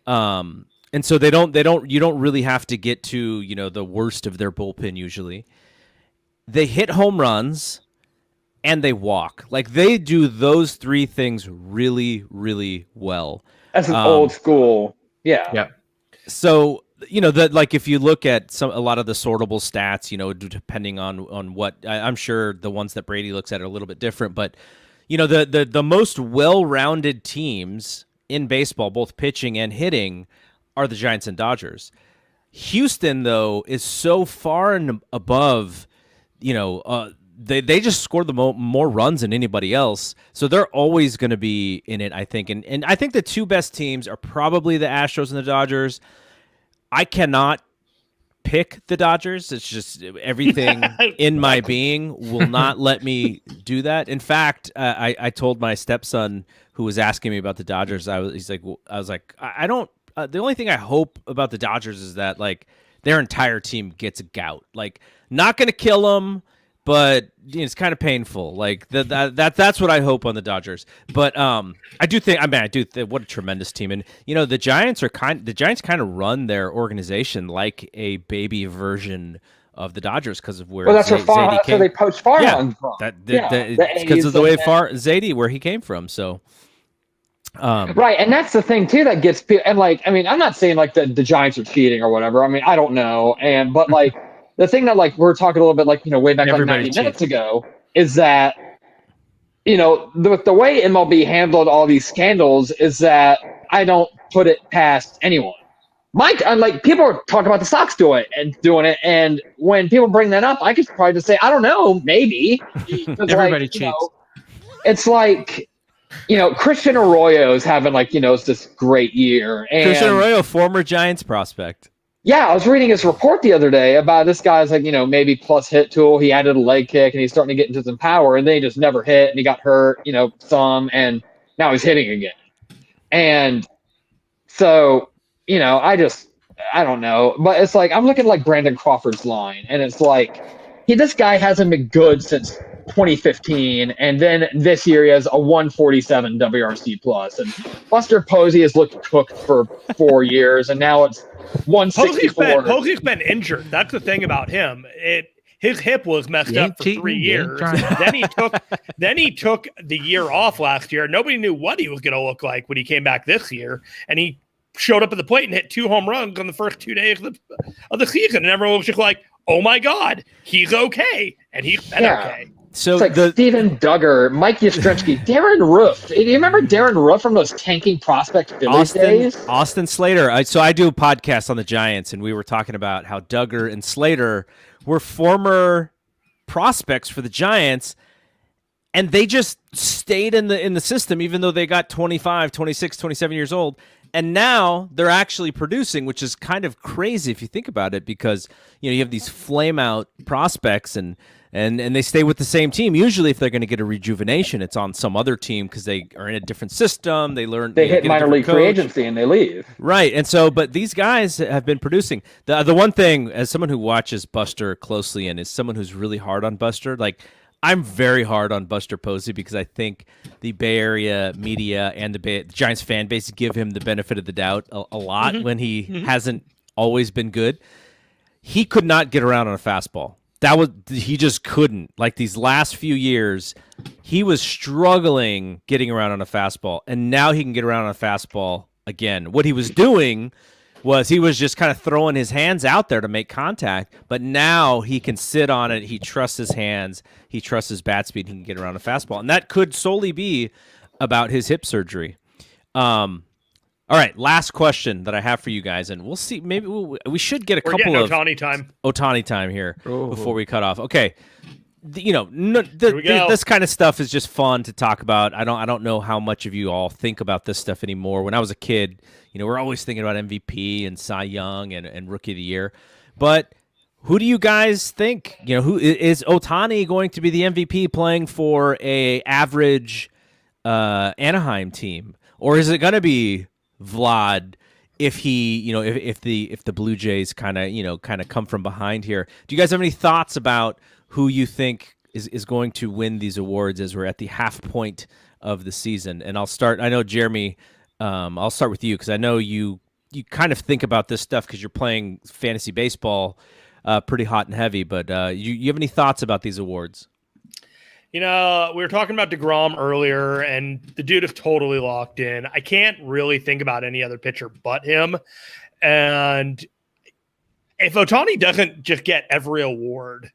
And so you don't really have to get to, the worst of their bullpen usually. They hit home runs and they walk. Like they do those three things really, really well. That's an old school. Yeah. Yeah. So, if you look at a lot of the sortable stats, depending on what, I'm sure the ones that Brady looks at are a little bit different, but the most well-rounded teams in baseball, both pitching and hitting, are the Giants and Dodgers. Houston, though, is so far and above, they just score the more runs than anybody else, so they're always going to be in it, I think. And I think the two best teams are probably the Astros and the Dodgers. I cannot pick the Dodgers. It's just everything in my being will not let me do that. In fact, I told my stepson who was asking me about the Dodgers, I was like, I don't. The only thing I hope about the Dodgers is that like their entire team gets a gout. Like, not going to kill them, but it's kind of painful. Like that's what I hope on the Dodgers. But I do think what a tremendous team. And the Giants kind of run their organization like a baby version of the Dodgers because of where that's where they poached Farhan from. Because of the way Zadie where he came from. So. Right, and that's the thing too that gets people. And I'm not saying like the Giants are cheating or whatever. I mean, I don't know. But the thing that like we're talking a little bit way back like 90 minutes ago is that the way MLB handled all these scandals is that I don't put it past anyone. People are talking about the Sox doing it, and when people bring that up, I could probably just say I don't know, maybe. Everybody cheats. It's like. Christian Arroyo's having this great year. And Christian Arroyo, former Giants prospect. Yeah, I was reading his report the other day about this guy's maybe plus hit tool. He added a leg kick and he's starting to get into some power, and then he just never hit and he got hurt, and now he's hitting again. And so, I don't know. But it's like I'm looking at Brandon Crawford's line, and it's like this guy hasn't been good since 2015, and then this year he has a 147 WRC plus, and Buster Posey has looked cooked for 4 years, and now it's 164. Posey's been injured. That's the thing about him. His hip was messed up for 3 years. Then he took the year off last year. Nobody knew what he was going to look like when he came back this year, and he showed up at the plate and hit 2 home runs on the first 2 days of the season, and everyone was just like, "Oh my God, he's okay," and he's been okay. So it's like Steven Duggar, Mike Yastrzemski, Darren Roof. Do you remember Darren Roof from those tanking prospect Phillies days? Austin Slater. I do a podcast on the Giants, and we were talking about how Duggar and Slater were former prospects for the Giants, and they just stayed in the system even though they got 25, 26, 27 years old. And now they're actually producing, which is kind of crazy if you think about it, because you have these flame out prospects and they stay with the same team. Usually, if they're going to get a rejuvenation, it's on some other team because they are in a different system. They hit minor league free agency and they leave. Right, and so but these guys have been producing. The one thing, as someone who watches Buster closely and is someone who's really hard on Buster, I'm very hard on Buster Posey because I think the Bay Area media and the Giants fan base give him the benefit of the doubt a lot when he hasn't always been good. He could not get around on a fastball. He just couldn't. Like these last few years, he was struggling getting around on a fastball, and now he can get around on a fastball again. What he was doing was he was just kind of throwing his hands out there to make contact, but now he can sit on it. He trusts his hands. He trusts his bat speed. He can get around a fastball, and that could solely be about his hip surgery. All right, last question that I have for you guys, and we'll see. Maybe we should get a couple of Otani time here before we cut off. Okay, this kind of stuff is just fun to talk about. I don't know how much of you all think about this stuff anymore. When I was a kid, we're always thinking about MVP and Cy Young and Rookie of the Year. But who do you guys think? Who is Otani going to be the MVP playing for a average Anaheim team, or is it going to be Vlad if he, if the Blue Jays kind of come from behind here. Do you guys have any thoughts about who you think is going to win these awards as we're at the half point of the season? And I'll start. I know Jeremy. I'll start with you because I know you kind of think about this stuff because you're playing fantasy baseball pretty hot and heavy. But you have any thoughts about these awards? We were talking about DeGrom earlier, and the dude is totally locked in. I can't really think about any other pitcher but him. And if Otani doesn't just get every award,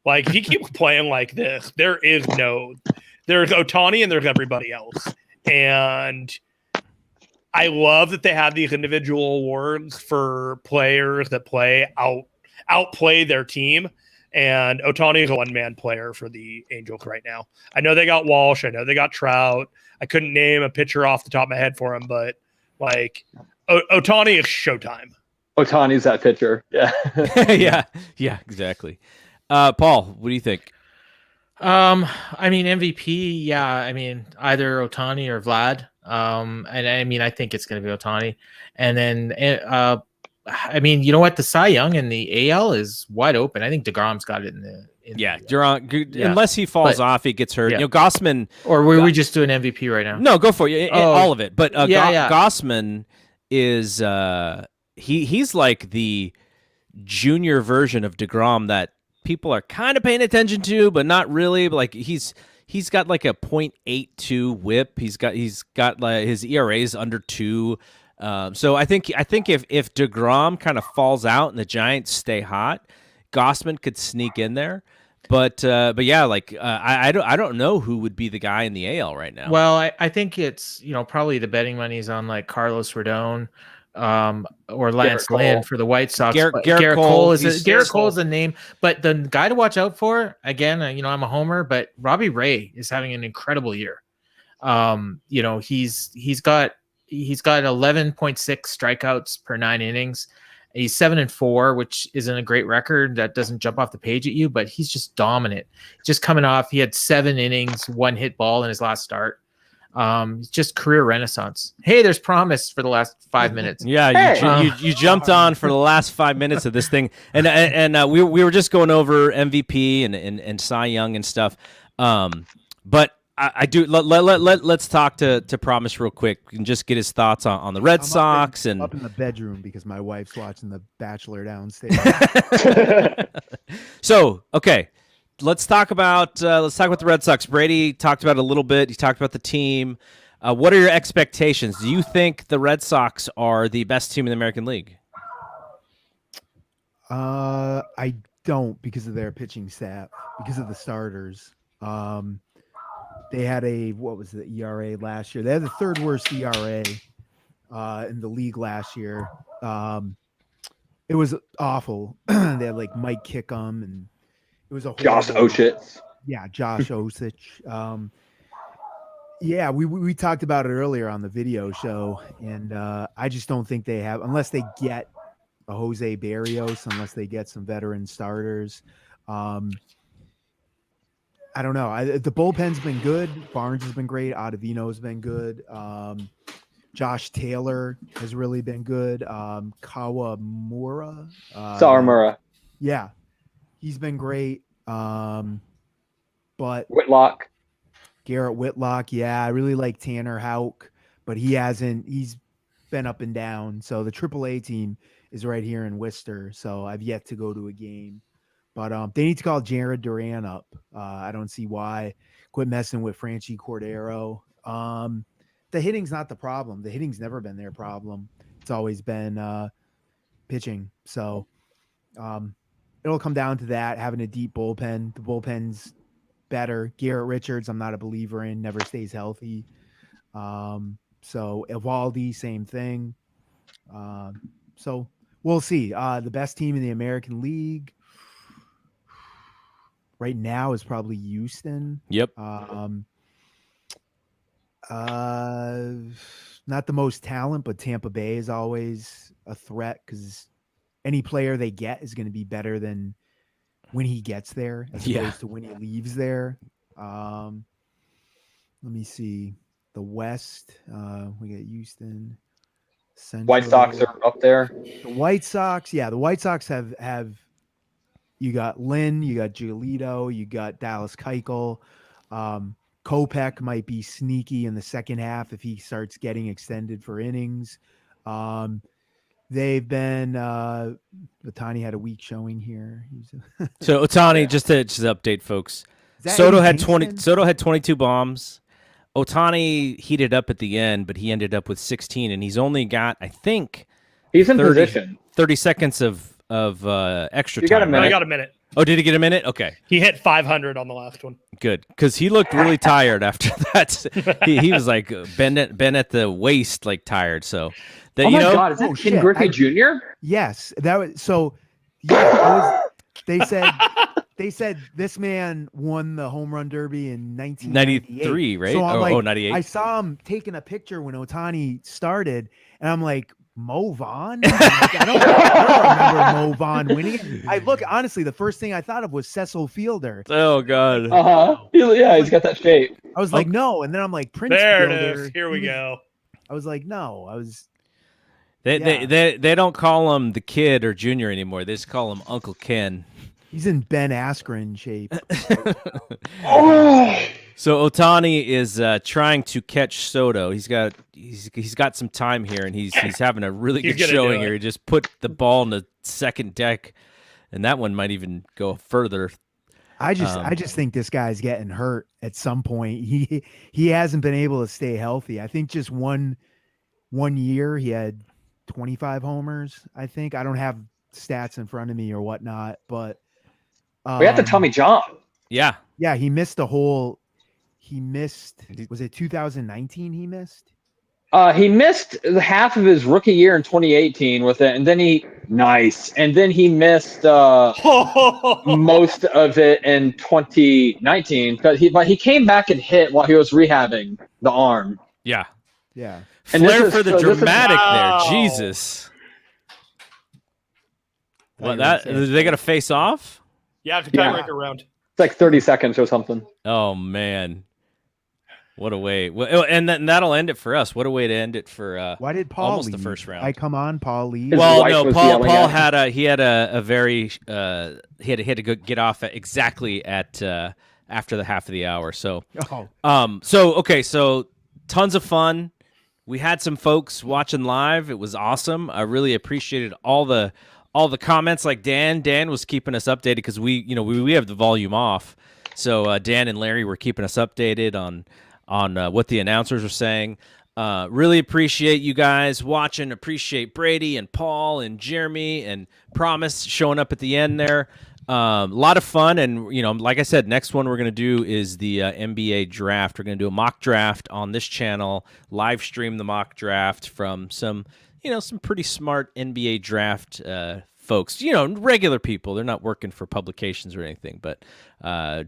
like if he keeps playing like this, there's Otani and there's everybody else. And I love that they have these individual awards for players that outplay their team. And Otani is a one-man player for the Angels right now. I know they got Walsh. I know they got Trout. I couldn't name a pitcher off the top of my head for him, but Otani is showtime. Otani's that pitcher. Yeah. yeah, exactly. Paul, what do you think? I mean, MVP. Yeah, I mean, either Otani or Vlad. And I mean, I think it's going to be Otani. And then, I mean, you know what? The Cy Young in the AL is wide open. I think DeGrom's got it in the unless he falls off, he gets hurt. Yeah. Gossman. Or were we just doing MVP right now? No, go for it. All of it. But yeah. Gossman is he's like the junior version of DeGrom that people are kind of paying attention to, but not really. But like he's got like a .82 WHIP. He's got like his ERA's under 2. So I think if DeGrom kind of falls out and the Giants stay hot, Gossman could sneak in there. But yeah, like I don't know who would be the guy in the AL right now. Well, I think it's probably the betting money's on like Carlos Rodon, or Lance Lynn for the White Sox. Garrett Cole is a name, but the guy to watch out for again. I'm a homer, but Robbie Ray is having an incredible year. He's got 11.6 strikeouts per 9 innings. He's 7-4, which isn't a great record. That doesn't jump off the page at you, but he's just dominant. Just coming off, he had 7 innings, 1 hit ball in his last start. Just career renaissance. Hey, there's promise for the last 5 minutes. Yeah, you jumped on for the last 5 minutes of this thing, and we were just going over MVP and Cy Young and stuff. But I do. Let's talk to Promise real quick and just get his thoughts on the Red Sox and up in the bedroom because my wife's watching The Bachelor downstairs. So okay, let's talk about the Red Sox. Brady talked about it a little bit. He talked about the team. What are your expectations? Do you think the Red Sox are the best team in the American League? I don't, because of their pitching staff, because of the starters. They had what was the ERA last year? They had the 3rd worst ERA in the league last year. It was awful. They had like Mike Kickham, and it was a Josh Osich. Yeah, Josh Osich. Yeah, we talked about it earlier on the video show, and I just don't think they have, unless they get a Jose Barrios, unless they get some veteran starters. I don't know. The bullpen's been good. Barnes has been great. Ottavino's been good. Josh Taylor has really been good. Kawamura. Sawamura. Yeah, he's been great. But Whitlock. Garrett Whitlock. Yeah, I really like Tanner Houck, but he's been up and down. So the AAA team is right here in Worcester. So I've yet to go to a game. But they need to call Jared Duran up. I don't see why. Quit messing with Franchi Cordero. The hitting's not the problem. The hitting's never been their problem. It's always been pitching. So it'll come down to that, having a deep bullpen. The bullpen's better. Garrett Richards, I'm not a believer in. Never stays healthy. So Evaldi, same thing. So we'll see. The best team in the American League right now is probably Houston. Yep. Not the most talent, but Tampa Bay is always a threat because any player they get is going to be better than when he gets there as opposed to when he leaves there. Let me see. The West, we got Houston, White Sox are up there. The White Sox, yeah, the White Sox have you got Lynn, you got Giolito, you got Dallas Keuchel. Kopech might be sneaky in the second half if he starts getting extended for innings. They've been Otani had a weak showing here. So Otani, just to update folks, Is that Soto Eddie had Kingston? Soto had 22 bombs. Otani heated up at the end, but he ended up with 16, and he's only got, I think, He's in 30 position. 30 seconds of extra You time. got a No, minute. I got a minute. Oh, did he get a minute? Okay, He hit 500 on the last one. good, because he looked really tired after that. He was like bent at the waist, like tired. So that Oh you my know, God, is that Oh, Ken shit. Griffey Jr.? Yes, that was so. Yeah, they said this man won the home run derby in 1998. 93, right? So I'm like, 98. I saw him taking a picture when Otani started, and I'm like, Mo Vaughn? Like, I don't remember Mo Vaughn winning it. I look honestly, the first thing I thought of was Cecil Fielder. Oh God. Yeah, he's got that shape. I was like, no, and then I'm like, Prince There Fielder. it is. Here we go. I was like, no, I was. They don't call him the kid or junior anymore. They just call him Uncle Ken. He's in Ben Askren shape. Oh, So Otani is trying to catch Soto. He's got some time here, and he's having a really He's good gonna showing do it. here. He just put the ball in the second deck, and that one might even go further. I just think this guy's getting hurt at some point. He hasn't been able to stay healthy. I think just one year he had 25 homers. I think I don't have stats in front of me or whatnot, but we have to Tommy John. Yeah, yeah, he missed a whole. He missed. Was it 2019? He missed. He missed half of his rookie year in 2018 with it, and then he missed most of it in 2019 because he came back and hit while he was rehabbing the arm. yeah. Yeah. And this Flair is- for the so this is- dramatic Wow. there. Jesus. Thought What you that? were saying- They got to face off? Yeah, it's a Yeah. tiebreaker round. It's like 30 seconds or something. Oh man, what a way! Well, and that'll end it for us. What a way to end it for. Why did Paul Almost the leave? first round. I come on, Paul leave. His Well, wife no, was Paul yelling at him. had a very he had to go get off at exactly at after the half of the hour. So so tons of fun. We had some folks watching live. It was awesome. I really appreciated all the comments. Like Dan was keeping us updated because we have the volume off. So Dan and Larry were keeping us updated on what the announcers are saying. Really appreciate you guys watching. Appreciate Brady and Paul and Jeremy and Promise showing up at the end there. A lot of fun, and like I said, next one we're gonna do is the NBA draft. We're gonna do a mock draft on this channel, live stream the mock draft from some pretty smart NBA draft folks. Regular people. They're not working for publications or anything, but we're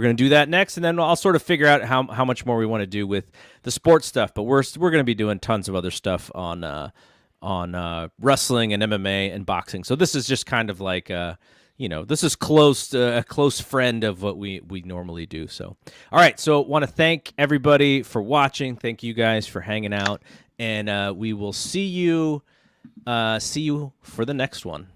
gonna do that next, and then I'll sort of figure out how much more we want to do with the sports stuff. But we're gonna be doing tons of other stuff on wrestling and MMA and boxing. So this is just kind of like this is a close friend of what we normally do. So, all right. So want to thank everybody for watching. Thank you guys for hanging out, and we will see you for the next one.